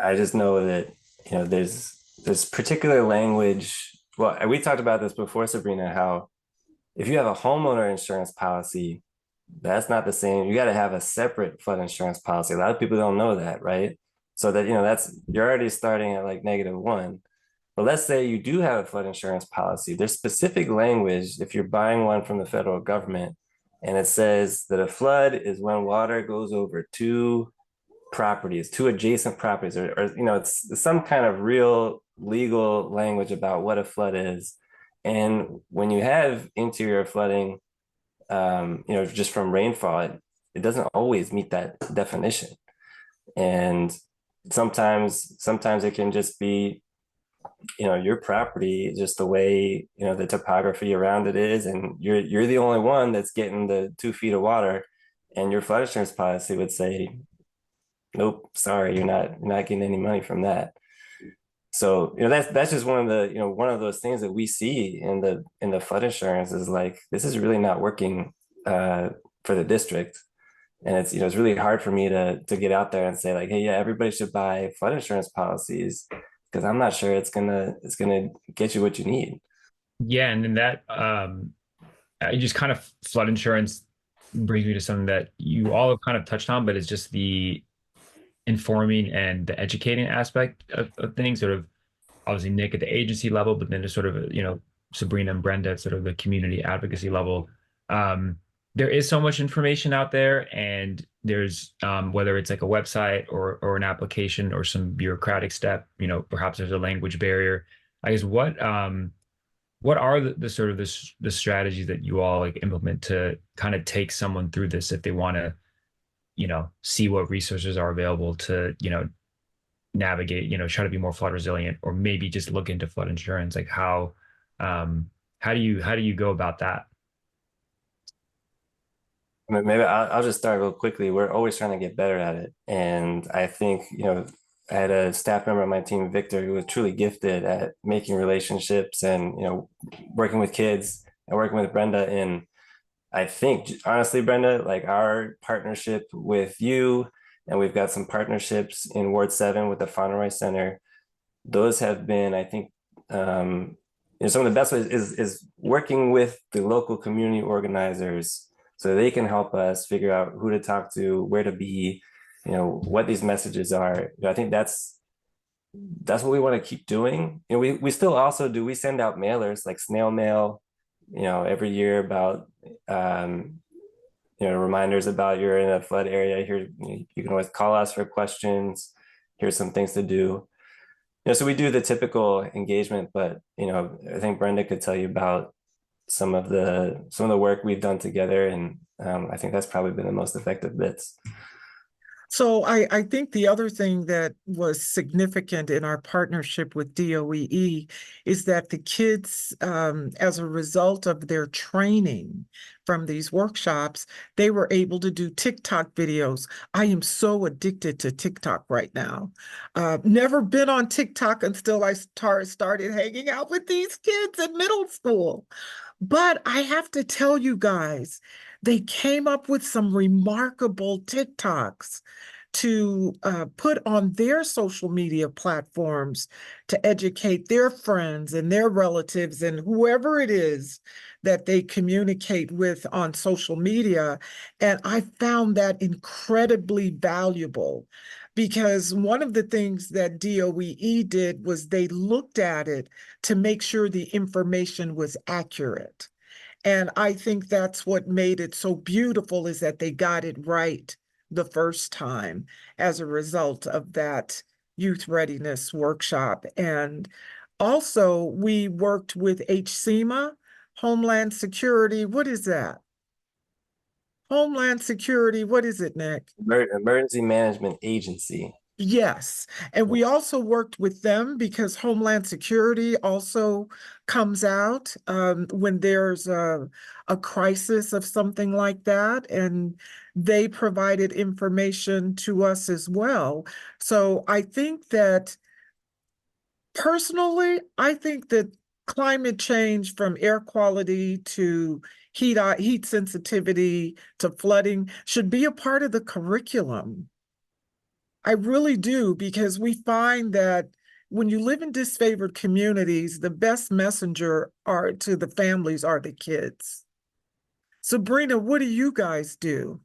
I just know that, there's particular language. Well, we talked about this before, Sebrena, how if you have a homeowner insurance policy, that's not the same. You got to have a separate flood insurance policy. A lot of people don't know that, right? So that, you're already starting at like -1. But let's say you do have a flood insurance policy. There's specific language if you're buying one from the federal government, and it says that a flood is when water goes over two adjacent properties, or it's some kind of real legal language about what a flood is. And when you have interior flooding, just from rainfall, it doesn't always meet that definition. And sometimes it can just be, your property, just the way, the topography around it is, and you're the only one that's getting the 2 feet of water, and your flood insurance policy would say, nope, sorry, you're not getting any money from that. So, that's just one of the, one of those things that we see in the flood insurance is like, this is really not working for the district. And it's, it's really hard for me to get out there and say like, hey, yeah, everybody should buy flood insurance policies, because I'm not sure it's gonna get you what you need. Yeah, and then that you just kind of flood insurance brings me to something that you all have kind of touched on, but it's just the informing and the educating aspect of things. Sort of obviously Nick at the agency level, but then just sort of Sebrena and Brenda at sort of the community advocacy level. There is so much information out there, and there's whether it's like a website or an application or some bureaucratic step, perhaps there's a language barrier. I guess what are the sort of the strategies that you all like implement to kind of take someone through this if they want to, see what resources are available to, navigate, try to be more flood resilient, or maybe just look into flood insurance? Like how do you go about that? Maybe I'll just start real quickly. We're always trying to get better at it. And I think, I had a staff member on my team, Victor, who was truly gifted at making relationships and, working with kids and working with Brenda. And I think, honestly, Brenda, like our partnership with you, and we've got some partnerships in Ward 7 with the Fauneroy Center. Those have been, I think, some of the best ways is working with the local community organizers, so they can help us figure out who to talk to, where to be, what these messages are. I think that's what we want to keep doing. We still also we send out mailers like snail mail, every year about, reminders about you're in a flood area. Here, you can always call us for questions. Here's some things to do. So we do the typical engagement, but I think Brenda could tell you about some of the work we've done together, and I think that's probably been the most effective bits. So I think the other thing that was significant in our partnership with DOEE is that the kids, as a result of their training from these workshops, they were able to do TikTok videos. I am so addicted to TikTok right now. Never been on TikTok until I started hanging out with these kids in middle school. But I have to tell you guys, they came up with some remarkable TikToks to put on their social media platforms to educate their friends and their relatives and whoever it is that they communicate with on social media. And I found that incredibly valuable, because one of the things that DOEE did was they looked at it to make sure the information was accurate. And I think that's what made it so beautiful, is that they got it right the first time as a result of that youth readiness workshop. And also we worked with HSEMA, Homeland Security. What is that? Homeland Security, what is it, Nick? Emergency Management Agency. Yes. And we also worked with them because Homeland Security also comes out when there's a crisis of something like that. And they provided information to us as well. So I think that personally, I think that climate change, from air quality to heat sensitivity to flooding, should be a part of the curriculum. I really do, because we find that when you live in disfavored communities, the best messenger to the families are the kids. Sabrina, what do you guys do?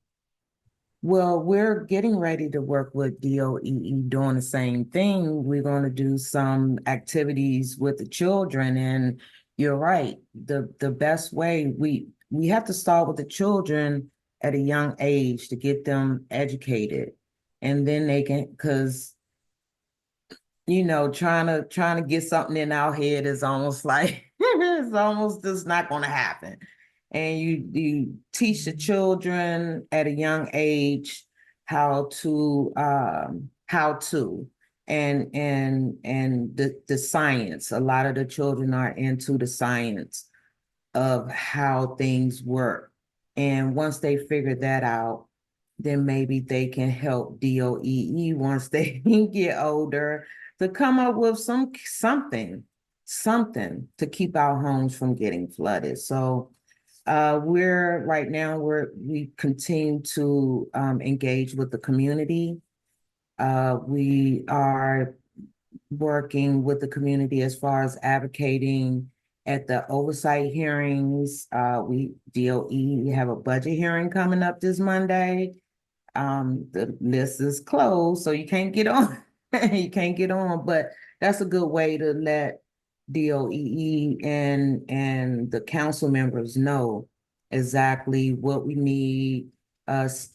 Well, we're getting ready to work with DOEE doing the same thing. We're going to do some activities with the children, and you're right. The best way, we have to start with the children at a young age to get them educated, and then they can, because trying to get something in our head is almost like it's almost just not going to happen. And you teach the children at a young age how to and the science. A lot of the children are into the science of how things work. And once they figure that out, then maybe they can help DOEE once they get older to come up with something to keep our homes from getting flooded. So we continue to engage with the community. We are working with the community as far as advocating at the oversight hearings. DOE have a budget hearing coming up this Monday. The list is closed, so you can't get on. You can't get on, but that's a good way to let DOEE and the council members know exactly what we need.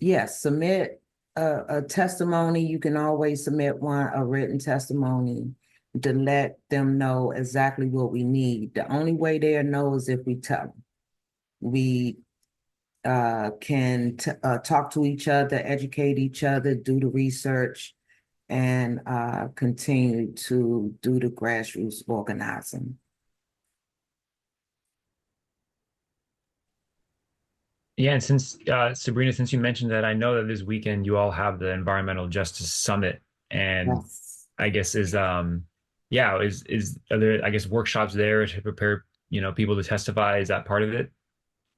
Yes, submit a testimony. You can always submit a written testimony to let them know exactly what we need. The only way they'll know is if we tell them. We can talk to each other, educate each other, do the research, and continue to do the grassroots organizing. Yeah, and since Sabrina, since you mentioned that, I know that this weekend you all have the Environmental Justice Summit, and Yes. I guess are there, I guess, workshops there to prepare people to testify? Is that part of it?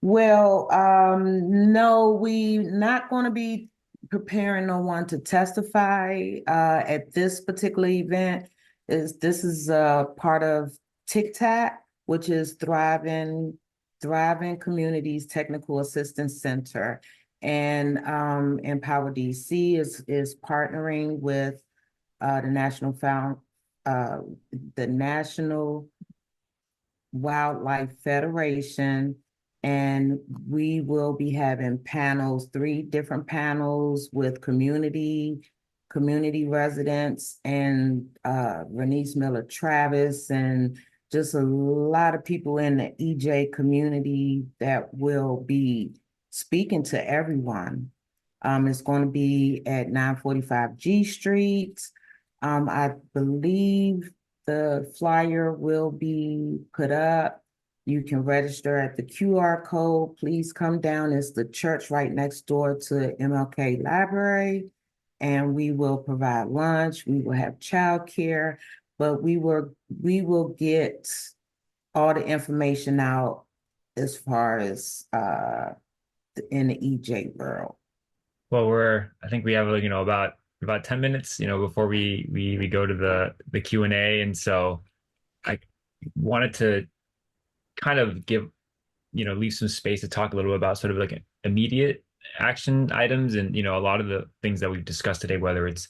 Well, no, we're not going to be preparing no one to testify at this particular event. This is part of TICTAC, which is Thriving Communities Technical Assistance Center, and Empower DC is partnering with the National Wildlife Federation And we will be having panels, 3 different panels with community residents, and Renice Miller Travis, and just a lot of people in the EJ community that will be speaking to everyone. It's going to be at 945 G Street. I believe the flyer will be put up. You can register at the QR code. Please come down. It's the church right next door to MLK Library. And we will provide lunch. We will have childcare, but we will get all the information out as far as in the EJ world. Well, I think we have about 10 minutes, before we go to the Q&A. And so I wanted to kind of leave some space to talk a little bit about sort of like immediate action items. And, a lot of the things that we've discussed today, whether it's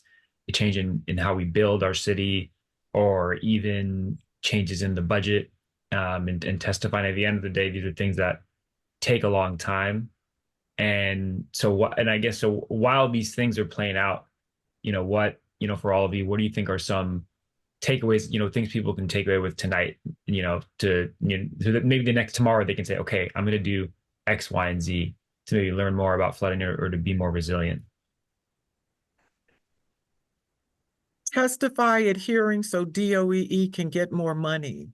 a change in how we build our city, or even changes in the budget, and testifying at the end of the day, these are things that take a long time. And I guess, so while these things are playing out, for all of you, what do you think are some takeaways, things people can take away with tonight, so that maybe tomorrow they can say, okay, I'm going to do X, Y, and Z to maybe learn more about flooding, or to be more resilient? Testify at hearings so DOEE can get more money.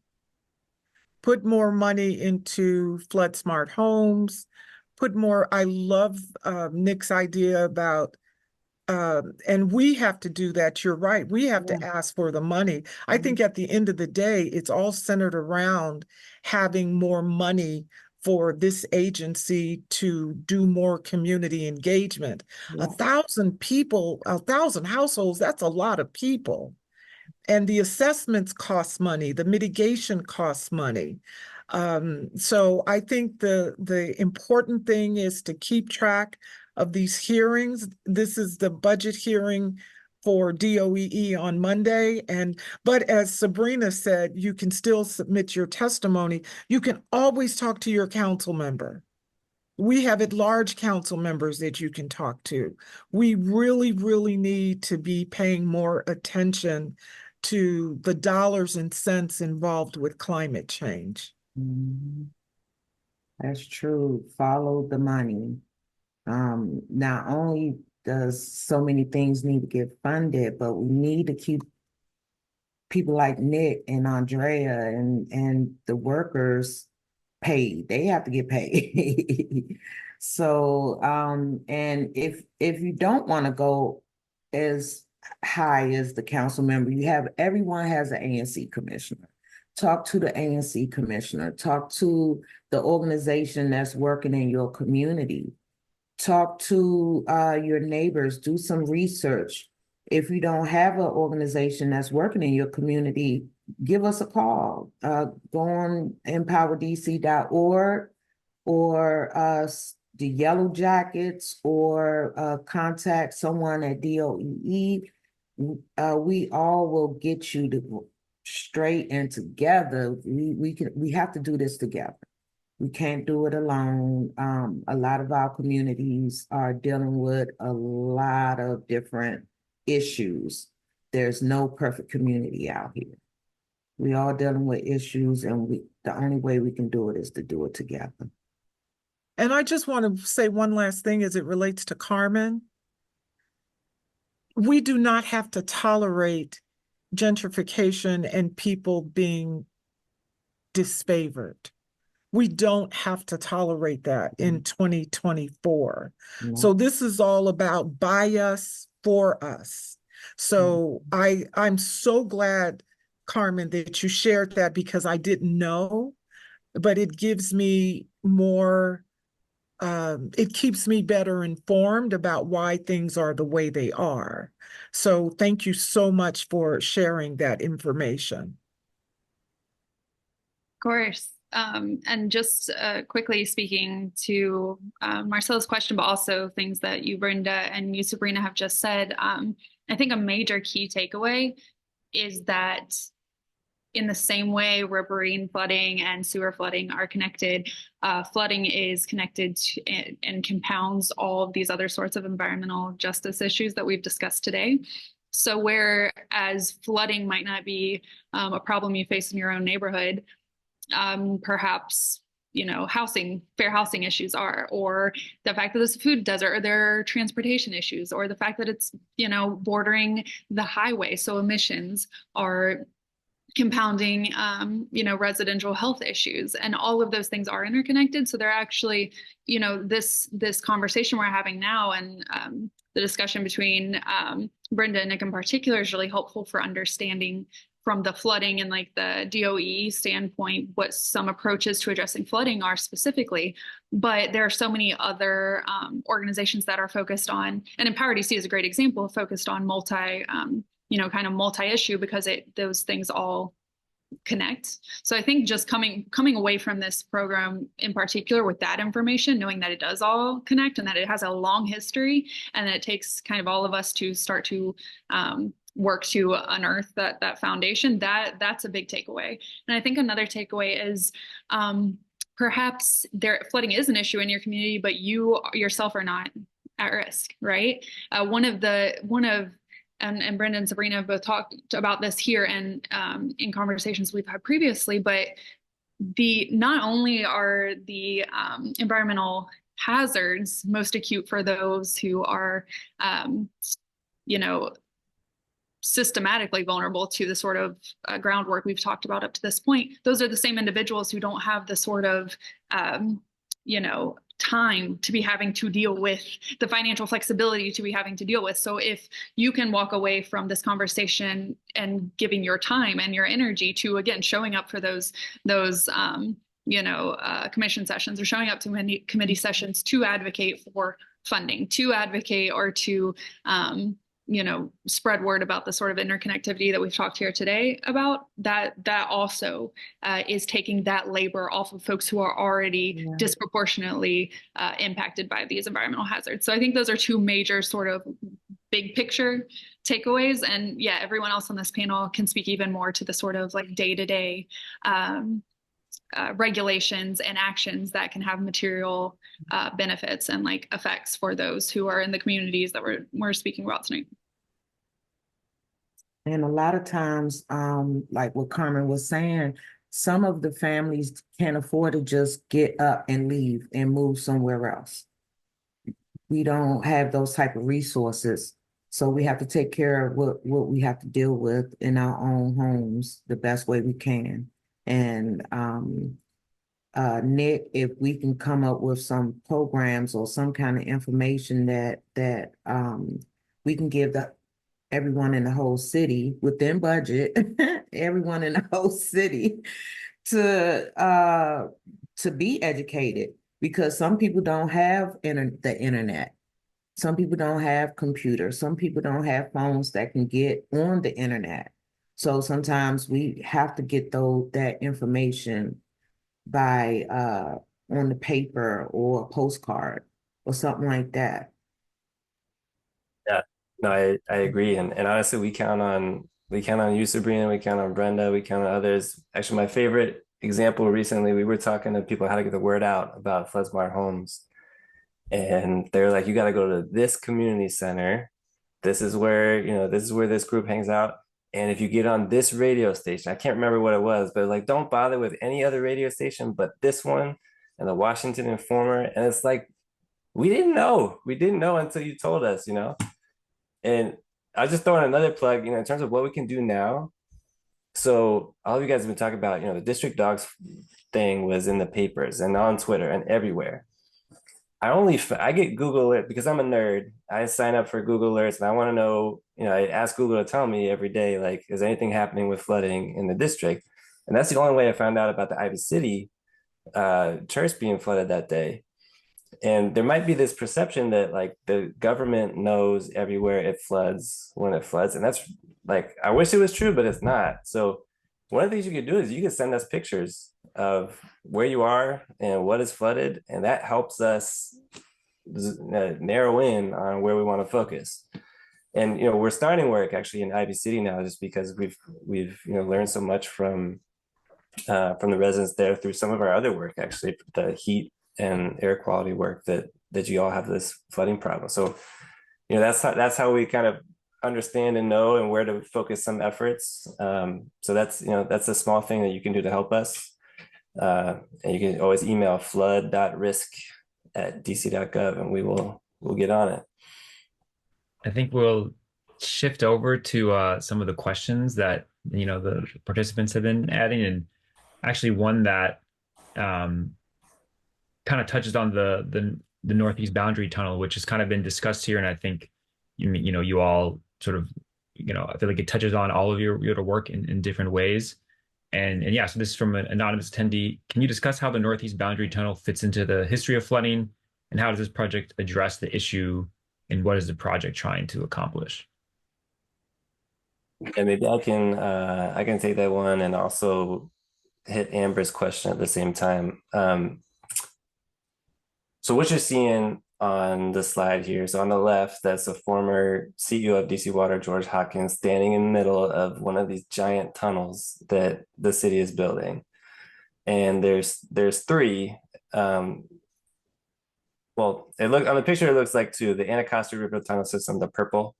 Put more money into flood smart homes. I love Nick's idea about, and we have to do that. You're right. We have to ask for the money. I think at the end of the day, it's all centered around having more money for this agency to do more community engagement. 1,000 people, 1,000 households, that's a lot of people. And the assessments cost money, the mitigation costs money. So I think the important thing is to keep track of these hearings. This is the budget hearing for DOEE on Monday. But as Sebrena said, you can still submit your testimony. You can always talk to your council member. We have at-large council members that you can talk to. We really, really need to be paying more attention to the dollars and cents involved with climate change. That's true. Follow the money. Not only does so many things need to get funded, but we need to keep people like Nick and Andrea and the workers paid. They have to get paid. So, and if you don't want to go as high as the council member, everyone has an ANC commissioner. Talk to the ANC commissioner. Talk to the organization that's working in your community. Talk to your neighbors. Do some research. If you don't have an organization that's working in your community, give us a call. Go on empowerdc.org or the Yellow Jackets, or contact someone at DOEE. We all will get you to straight and together. We have to do this together. We can't do it alone. A lot of our communities are dealing with a lot of different issues. There's no perfect community out here. We all dealing with issues, and the only way we can do it is to do it together. And I just want to say one last thing as it relates to Carmen. We do not have to tolerate gentrification and people being disfavored. We don't have to tolerate that in 2024. So this is all about by us, for us. So I'm so glad, Carmen, that you shared that, because I didn't know, but it gives me more, it keeps me better informed about why things are the way they are. So thank you so much for sharing that information. Of course. And just quickly speaking to Marcelo's question, but also things that you, Brenda, and you, Sebrena, have just said, I think a major key takeaway is that in the same way riverine flooding and sewer flooding are connected, flooding is connected to, and compounds all of these other sorts of environmental justice issues that we've discussed today. So whereas flooding might not be a problem you face in your own neighborhood, perhaps, you know, fair housing issues are, or the fact that it's a food desert, or there are transportation issues, or the fact that it's, you know, bordering the highway. So emissions are compounding, you know, residential health issues, and all of those things are interconnected. So they're actually, you know, this conversation we're having now, and the discussion between Brenda and Nick in particular is really helpful for understanding from the flooding and like the DOEE standpoint what some approaches to addressing flooding are specifically. But there are so many other organizations that are focused on, and Empower DC is a great example, focused on you know, kind of multi-issue, because those things all connect. So I think just coming away from this program in particular with that information, knowing that it does all connect and that it has a long history, and that it takes kind of all of us to start to work to unearth that foundation, that's a big takeaway. And I think another takeaway is perhaps flooding is an issue in your community, but you yourself are not at risk, right? One of and Brenda and Sebrena have both talked about this here and in conversations we've had previously, but not only are the environmental hazards most acute for those who are, you know, systematically vulnerable to the sort of groundwork we've talked about up to this point, those are the same individuals who don't have the sort of, you know, time to be having to deal with the financial flexibility to be having to deal with. So if you can walk away from this conversation and giving your time and your energy to, again, showing up for those you know, commission sessions, or showing up to committee sessions to advocate for funding, to advocate or to you know, spread word about the sort of interconnectivity that we've talked here today about, that also is taking that labor off of folks who are already disproportionately impacted by these environmental hazards. So I think those are two major sort of big picture takeaways. And yeah, everyone else on this panel can speak even more to the sort of like day-to-day regulations and actions that can have material benefits and like effects for those who are in the communities that we're speaking about tonight. And a lot of times, like what Carmen was saying, some of the families can't afford to just get up and leave and move somewhere else. We don't have those type of resources. So we have to take care of what we have to deal with in our own homes the best way we can. And Nick, if we can come up with some programs or some kind of information that we can give everyone in the whole city within budget, everyone in the whole city to be educated, because some people don't have the internet. Some people don't have computers. Some people don't have phones that can get on the internet. So sometimes we have to get that information by on the paper or a postcard or something like that. Yeah, no, I agree. And honestly, we count on you, Sebrena, we count on Brenda, we count on others. Actually, my favorite example recently, we were talking to people how to get the word out about flood-smart homes. And they're like, you got to go to this community center. This is where, this group hangs out. And if you get on this radio station, I can't remember what it was, but like, don't bother with any other radio station but this one and the Washington Informer. And it's like, we didn't know until you told us, And I'll just throw in another plug, in terms of what we can do now. So all of you guys have been talking about, the district dogs thing was in the papers and on Twitter and everywhere. I get Google Alert because I'm a nerd. I sign up for Google Alerts and I want to know, I ask Google to tell me every day, like, is anything happening with flooding in the district? And that's the only way I found out about the Ivy City church being flooded that day. And there might be this perception that like the government knows everywhere it floods when it floods. And that's like, I wish it was true, but it's not. So one of the things you could do is you could send us pictures of where you are and what is flooded. And that helps us narrow in on where we want to focus. And we're starting work actually in Ivy City now, just because we've learned so much from the residents there through some of our other work, actually, the heat and air quality work that you all have this flooding problem. So that's how we kind of understand and know and where to focus some efforts. So that's a small thing that you can do to help us. And you can always email flood.risk@dc.gov and we'll get on it. I think we'll shift over to some of the questions that the participants have been adding, and actually one that kind of touches on the northeast boundary tunnel, which has kind of been discussed here, and I think you all sort of I feel like it touches on all of your work in different ways. And yeah, so this is from an anonymous attendee. Can you discuss how the northeast boundary tunnel fits into the history of flooding, and how does this project address the issue, and what is the project trying to accomplish? And maybe I can take that one and also hit Amber's question at the same time. So what you're seeing on the slide here, so on the left, that's a former CEO of DC Water, George Hawkins, standing in the middle of one of these giant tunnels that the city is building. And there's three. Well, on the picture, it looks like two. The Anacostia River Tunnel System, the purple,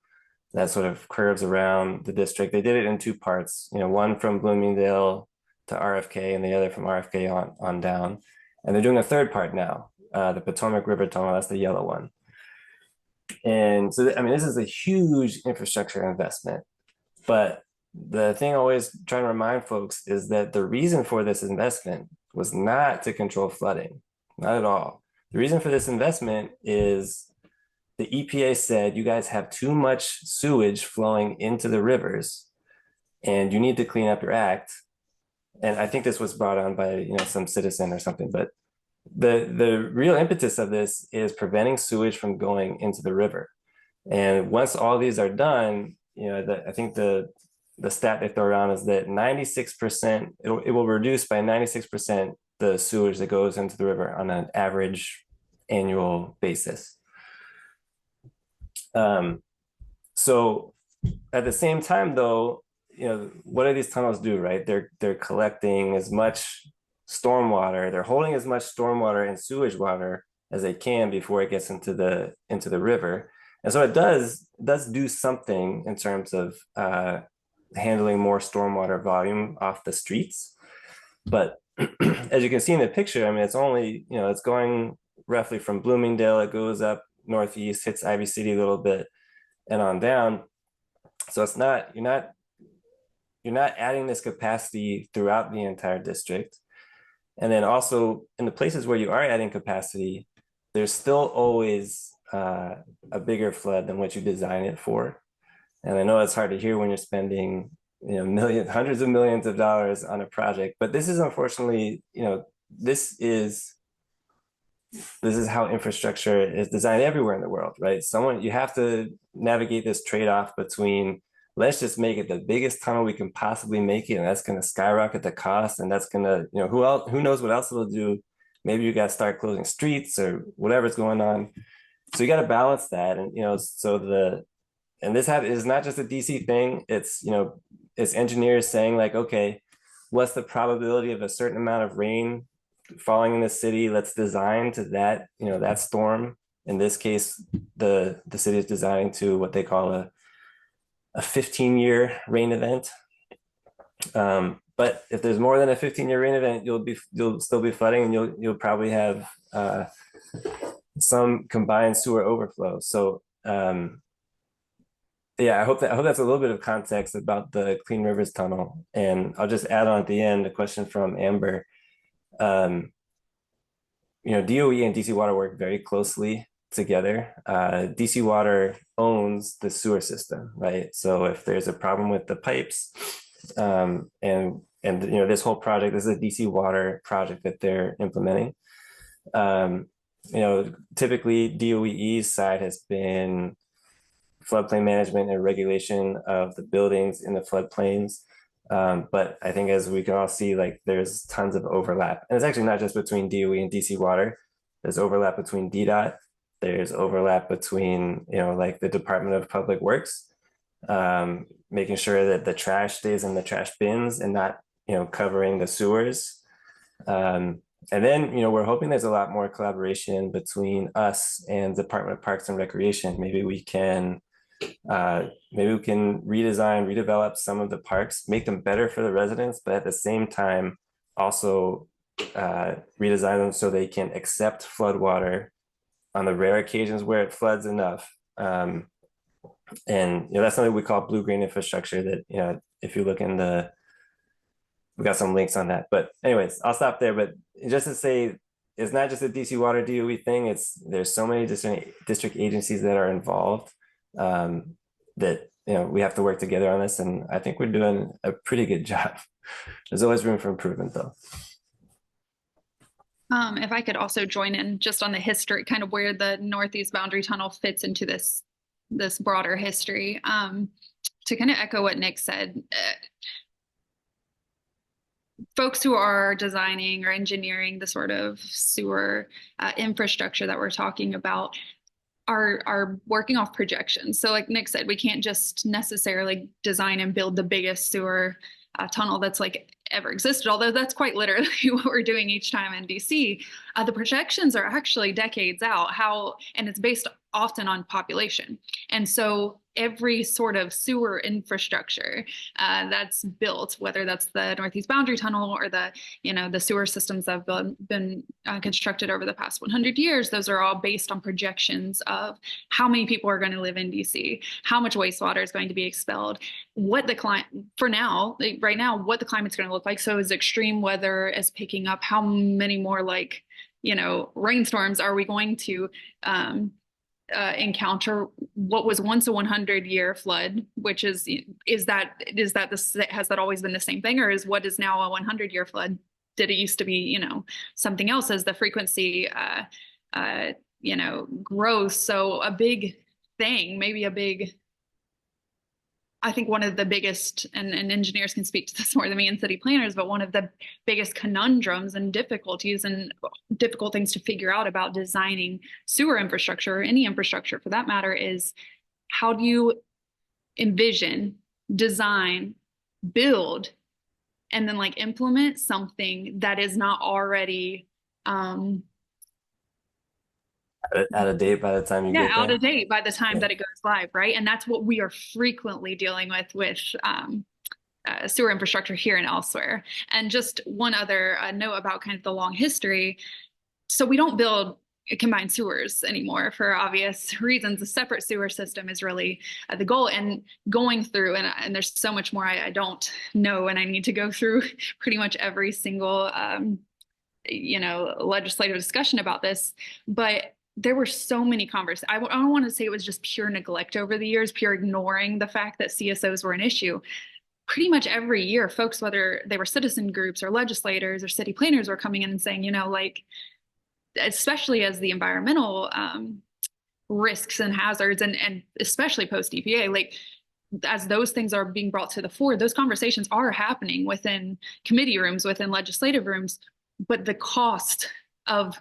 that sort of curves around the district. They did it in two parts, one from Bloomingdale to RFK and the other from RFK on down. And they're doing a third part now, the Potomac River Tunnel, that's the yellow one. And so, this is a huge infrastructure investment. But the thing I always try to remind folks is that the reason for this investment was not to control flooding, not at all. The reason for this investment is the EPA said, you guys have too much sewage flowing into the rivers and you need to clean up your act. And I think this was brought on by some citizen or something, but the real impetus of this is preventing sewage from going into the river. And once all these are done, I think the stat they throw around is that 96%, it will reduce by 96% the sewage that goes into the river on an average annual basis. So at the same time, though, what do these tunnels do, right? They're collecting as much stormwater, they're holding as much stormwater and sewage water as they can before it gets into the river. And so it does do something in terms of handling more stormwater volume off the streets. But as you can see in the picture, it's only, it's going roughly from Bloomingdale, it goes up northeast, hits Ivy City a little bit, and on down. So it's not, you're not adding this capacity throughout the entire district. And then also in the places where you are adding capacity, there's still always a bigger flood than what you design it for. And I know it's hard to hear when you're spending hundreds of millions of dollars on a project, but this is unfortunately, this is how infrastructure is designed everywhere in the world, right? You have to navigate this trade-off between, let's just make it the biggest tunnel we can possibly make it, and that's going to skyrocket the cost, and that's going to, who knows what else it'll do. Maybe you got to start closing streets or whatever's going on. So you got to balance that, and and this is not just a DC thing. It's it's engineers saying like, okay, what's the probability of a certain amount of rain falling in the city? Let's design to that, that storm. In this case, the city is designing to what they call a 15-year rain event. But if there's more than a 15-year rain event, you'll still be flooding, and you'll probably have some combined sewer overflow. So yeah, I hope that's a little bit of context about the Clean Rivers Tunnel. And I'll just add on at the end a question from Amber. DOE and DC Water work very closely together. DC Water owns the sewer system, right? So if there's a problem with the pipes, and this whole project, this is a DC Water project that they're implementing. Typically DOEE's side has been floodplain management and regulation of the buildings in the floodplains. But I think as we can all see, like there's tons of overlap. And it's actually not just between DOE and DC Water. There's overlap between DDOT There's overlap between, like the Department of Public Works, making sure that the trash stays in the trash bins and not, covering the sewers. And then, we're hoping there's a lot more collaboration between us and Department of Parks and Recreation. Maybe we can redesign, redevelop some of the parks, make them better for the residents, but at the same time, also redesign them so they can accept floodwater on the rare occasions where it floods enough. And that's something we call blue-green infrastructure that, if you look in we got some links on that. But anyways, I'll stop there. But just to say, it's not just a DC Water DOE thing. There's so many district agencies that are involved that we have to work together on this. And I think we're doing a pretty good job. There's always room for improvement, though. If I could also join in just on the history, kind of where the Northeast Boundary Tunnel fits into this broader history. To kind of echo what Nick said, folks who are designing or engineering the sort of sewer infrastructure that we're talking about are working off projections. So like Nick said, we can't just necessarily design and build the biggest sewer tunnel that's like ever existed, although that's quite literally what we're doing each time in DC. The projections are actually decades out, and it's based often on population. And so every sort of sewer infrastructure that's built, whether that's the Northeast Boundary Tunnel or the sewer systems that have been constructed over the past 100 years, those are all based on projections of how many people are going to live in DC, how much wastewater is going to be expelled, what the climate, right now, what the climate's going to look like. So as extreme weather is picking up, how many more rainstorms are we going to encounter? What was once a 100-year flood, which has that always been the same thing, or is what is now a 100-year flood? Did it used to be something else as the frequency grows? So a big thing, I think one of the biggest, and engineers can speak to this more than me and city planners, but one of the biggest conundrums and difficulties and difficult things to figure out about designing sewer infrastructure, or any infrastructure for that matter, is how do you envision, design, build, and then implement something that is not already out of date by the time you get there. Out of date by the time that it goes live, right? And that's what we are frequently dealing with sewer infrastructure here and elsewhere. And just one other note about kind of the long history. So we don't build combined sewers anymore for obvious reasons. A separate sewer system is really the goal. And going through, and there's so much more I don't know, and I need to go through pretty much every single legislative discussion about this, but there were so many conversations. I don't want to say it was just pure neglect over the years, pure ignoring the fact that CSOs were an issue. Pretty much every year, folks, whether they were citizen groups or legislators or city planners, were coming in and saying, especially as the environmental risks and hazards, and especially post EPA, as those things are being brought to the fore, those conversations are happening within committee rooms, within legislative rooms, but the cost of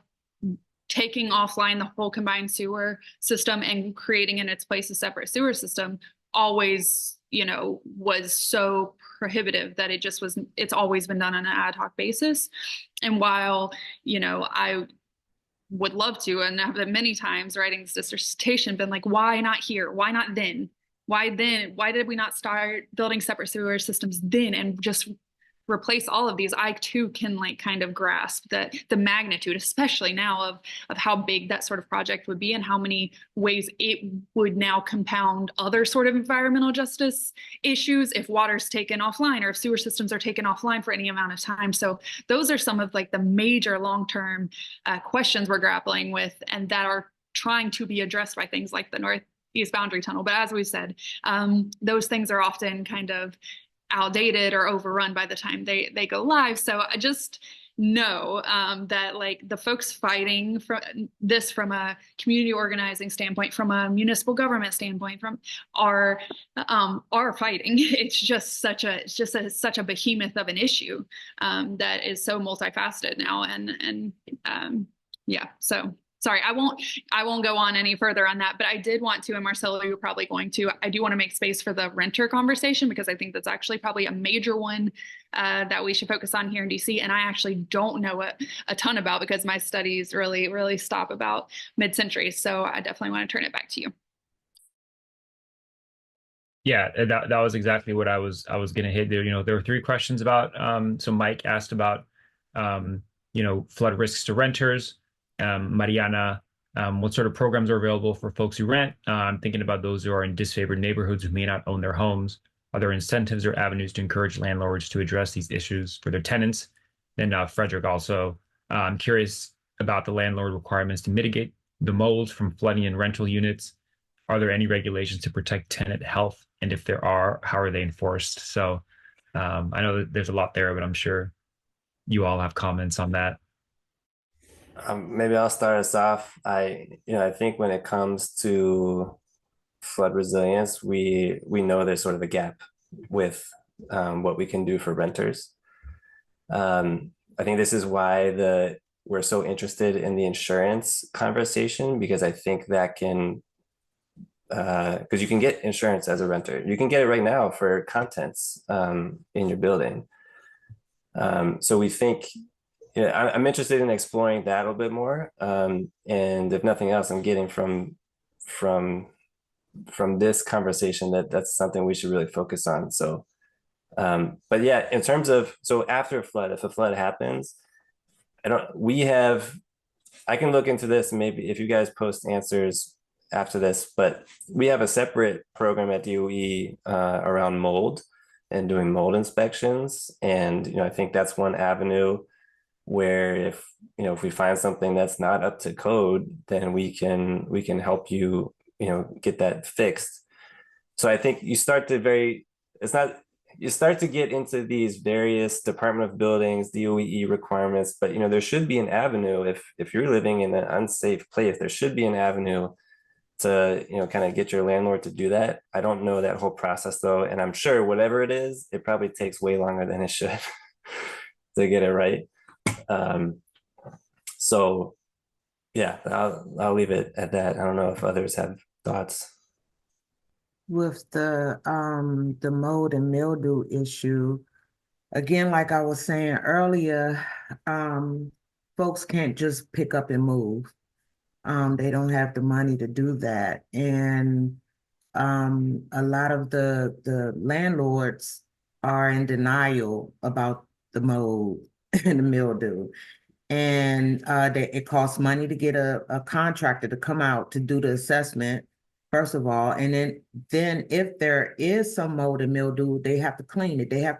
taking offline the whole combined sewer system and creating in its place a separate sewer system always, was so prohibitive that it's always been done on an ad hoc basis. And while, I would love to, and have been many times writing this dissertation, been like, why not here? Why not then? Why then? Why did we not start building separate sewer systems then and just replace all of these? I too can kind of grasp the magnitude, especially now, of how big that sort of project would be and how many ways it would now compound other sort of environmental justice issues if water's taken offline or if sewer systems are taken offline for any amount of time. So those are some of the major long-term questions we're grappling with, and that are trying to be addressed by things like the Northeast Boundary Tunnel. But as we said, those things are often kind of outdated or overrun by the time they go live. So I just know that the folks fighting for this from a community organizing standpoint, from a municipal government standpoint, are fighting. It's just such a behemoth of an issue that is so multifaceted now, and so sorry, I won't go on any further on that, but I did want to, and Marcelo, you're probably going to, I do want to make space for the renter conversation, because I think that's actually probably a major one that we should focus on here in DC. And I actually don't know a ton about, because my studies really stop about mid-century. So I definitely want to turn it back to you. Yeah, that was exactly what I was going to hit there. There were 3 questions about, so Mike asked about, flood risks to renters. Mariana, what sort of programs are available for folks who rent? I'm thinking about those who are in disfavored neighborhoods who may not own their homes. Are there incentives or avenues to encourage landlords to address these issues for their tenants? Then Frederick also, I'm curious about the landlord requirements to mitigate the mold from flooding in rental units. Are there any regulations to protect tenant health? And if there are, how are they enforced? So I know that there's a lot there, but I'm sure you all have comments on that. Maybe I'll start us off. I think when it comes to flood resilience, we know there's sort of a gap with what we can do for renters. I think this is why we're so interested in the insurance conversation, because I think that can, because you can get insurance as a renter. You can get it right now for contents in your building. So we think, I'm interested in exploring that a little bit more. And if nothing else, I'm getting from this conversation that's something we should really focus on. So, but yeah, in terms of, so after a flood, if a flood happens, I can look into this maybe if you guys post answers after this, but we have a separate program at DOE around mold and doing mold inspections. And, I think that's one avenue where if we find something that's not up to code, then we can help you, get that fixed. So I think you start to get into these various Department of Buildings, DOEE requirements, but there should be an avenue if you're living in an unsafe place, there should be an avenue to kind of get your landlord to do that. I don't know that whole process though, and I'm sure whatever it is, it probably takes way longer than it should to get it right. So yeah, I'll leave it at that. I don't know if others have thoughts. With the mold and mildew issue, again, like I was saying earlier, folks can't just pick up and move. They don't have the money to do that. And a lot of the landlords are in denial about the mold and the mildew. And it costs money to get a contractor to come out to do the assessment, first of all. And then if there is some mold and mildew, they have to clean it. They have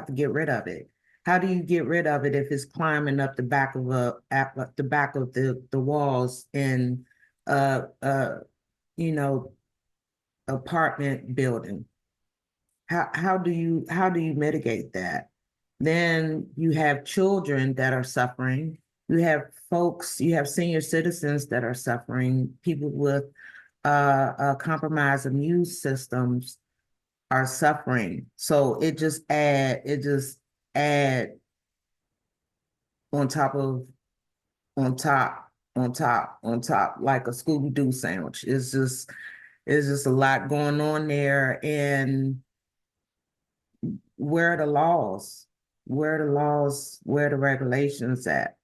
to get rid of it. How do you get rid of it if it's climbing up the back of the walls in apartment building? How do you mitigate that? Then you have children that are suffering. You have senior citizens that are suffering. People with compromised immune systems are suffering. So it just add on top, like a Scooby-Doo sandwich. It's just a lot going on there. And where are the laws? Where are the regulations at?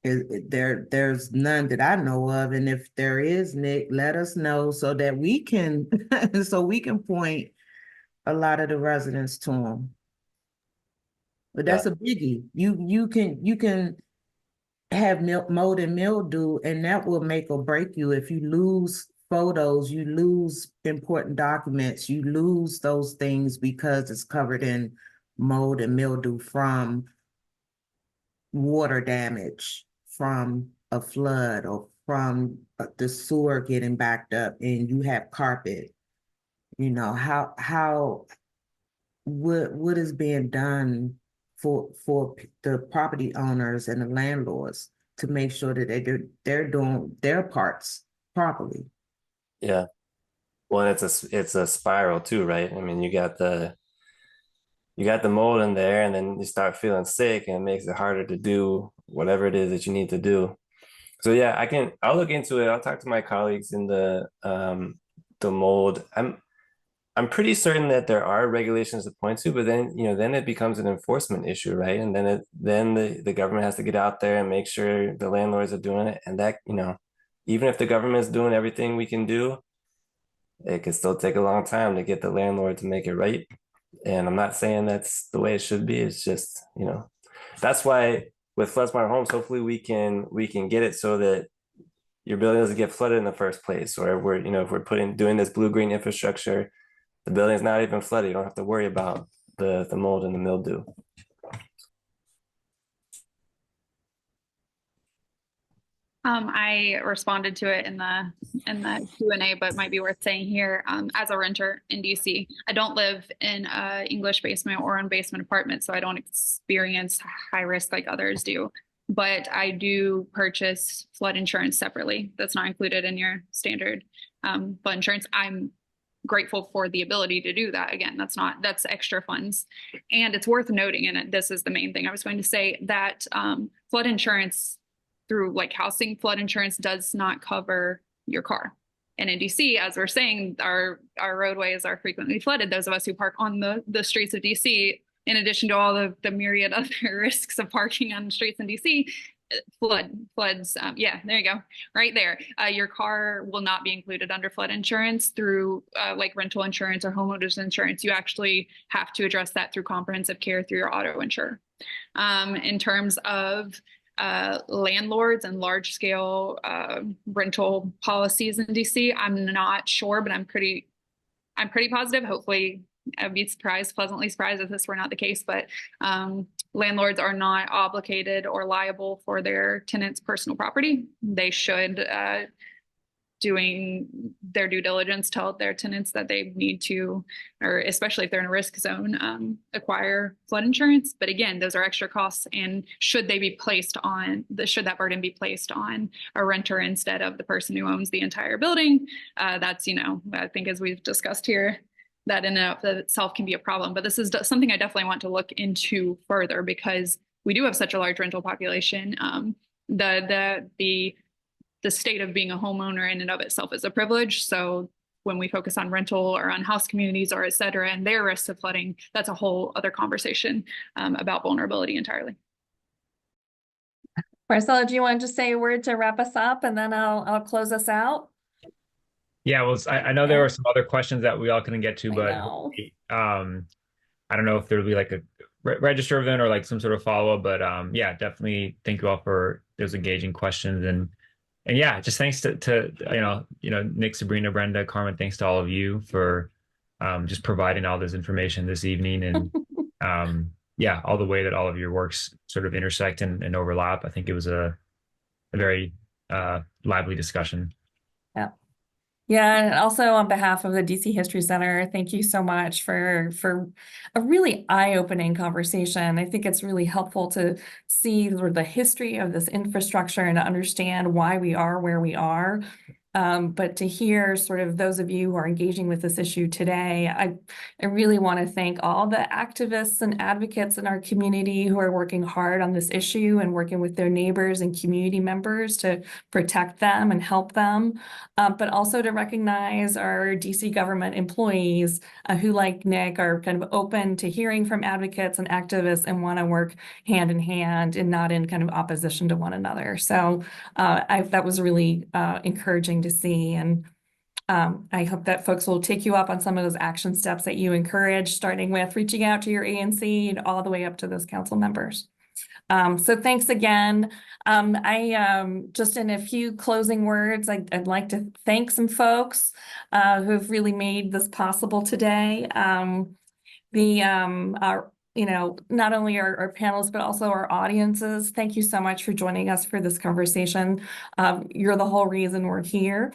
There's none that I know of. And if there is, Nick, let us know so that we can point a lot of the residents to them. But that's a biggie. You can have mold and mildew, and that will make or break you. If you lose photos, you lose important documents, you lose those things because it's covered in mold and mildew from water damage, from a flood, or from the sewer getting backed up, and you have carpet. What is being done for the property owners and the landlords to make sure that they're doing their parts properly? Yeah. Well, it's a spiral too, right? I mean, you got the mold in there, and then you start feeling sick, and it makes it harder to do whatever it is that you need to do. So yeah, I'll look into it. I'll talk to my colleagues in the mold. I'm pretty certain that there are regulations to point to, but then, then it becomes an enforcement issue, right? And then the government has to get out there and make sure the landlords are doing it. And that, even if the government is doing everything we can do, it can still take a long time to get the landlord to make it right. And I'm not saying that's the way it should be. It's just, that's why with flood smart homes, hopefully we can get it so that your building doesn't get flooded in the first place, or if we're doing this blue-green infrastructure, the building's not even flooded. You don't have to worry about the mold and the mildew. I responded to it in the Q&A, but might be worth saying here, as a renter in DC, I don't live in a English basement or in basement apartment, so I don't experience high risk like others do. But I do purchase flood insurance separately. That's not included in your standard flood insurance. I'm grateful for the ability to do that. Again, that's extra funds. And it's worth noting, and this is the main thing I was going to say, that flood insurance through like housing flood insurance does not cover your car. And in DC, as we're saying, our roadways are frequently flooded. Those of us who park on the streets of DC, in addition to all the myriad other risks of parking on the streets in DC, floods. Yeah, there you go. Right there. Your car will not be included under flood insurance through like rental insurance or homeowners insurance. You actually have to address that through comprehensive care through your auto insurer. In terms of landlords and large scale rental policies in DC, I'm not sure, but I'm pretty positive. Hopefully I'd be pleasantly surprised if this were not the case, but landlords are not obligated or liable for their tenants' personal property. They should, doing their due diligence, tell their tenants that they need to, or especially if they're in a risk zone, acquire flood insurance. But again, those are extra costs, and should that burden be placed on a renter instead of the person who owns the entire building, that's, I think as we've discussed here, that in and of itself can be a problem. But this is something I definitely want to look into further, because we do have such a large rental population. The state of being a homeowner in and of itself is a privilege. So when we focus on rental or on house communities or et cetera, and their risks of flooding, that's a whole other conversation about vulnerability entirely. Marcelo, do you want to just say a word to wrap us up, and then I'll close us out? Yeah, well, I know there were some other questions that we all couldn't get to, but I don't know if there'll be like a register event or like some sort of follow-up, but yeah, definitely thank you all for those engaging questions. And yeah, just thanks to Nick, Sebrena, Brenda, Carmen, thanks to all of you for just providing all this information this evening, and yeah, all the way that all of your works sort of intersect and overlap. I think it was a very lively discussion. Yeah. Yeah, and also on behalf of the DC History Center, thank you so much for a really eye-opening conversation. I think it's really helpful to see the history of this infrastructure and to understand why we are where we are. But to hear sort of those of you who are engaging with this issue today, I really want to thank all the activists and advocates in our community who are working hard on this issue and working with their neighbors and community members to protect them and help them, but also to recognize our DC government employees who, like Nick, are kind of open to hearing from advocates and activists and want to work hand in hand and not in kind of opposition to one another. So that was really encouraging to see, and I hope that folks will take you up on some of those action steps that you encourage, starting with reaching out to your ANC and all the way up to those council members. So thanks again. Just in a few closing words, I'd like to thank some folks who've really made this possible today. Not only our panelists, but also our audiences. Thank you so much for joining us for this conversation. You're the whole reason we're here.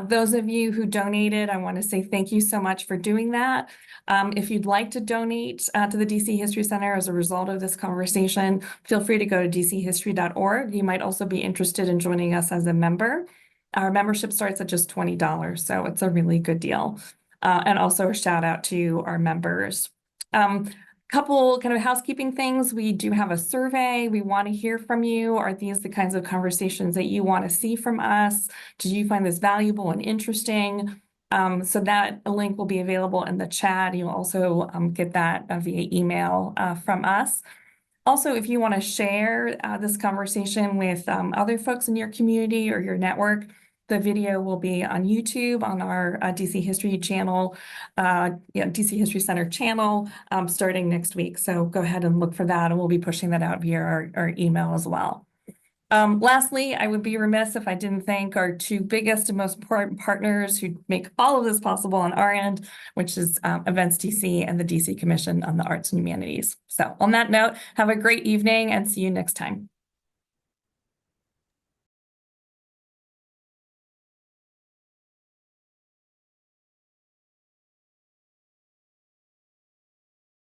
Those of you who donated, I want to say thank you so much for doing that. If you'd like to donate to the DC History Center as a result of this conversation, feel free to go to dchistory.org. You might also be interested in joining us as a member. Our membership starts at just $20, so it's a really good deal. And also a shout out to our members. Couple kind of housekeeping things. We do have a survey. We want to hear from you. Are these the kinds of conversations that you want to see from us? Did you find this valuable and interesting? So that link will be available in the chat. You'll also get that via email from us. Also, if you want to share this conversation with other folks in your community or your network, the video will be on YouTube on our DC History channel, DC History Center channel, starting next week. So go ahead and look for that, and we'll be pushing that out via our email as well. Lastly, I would be remiss if I didn't thank our two biggest and most important partners who make all of this possible on our end, which is Events DC and the DC Commission on the Arts and Humanities. So on that note, have a great evening and see you next time.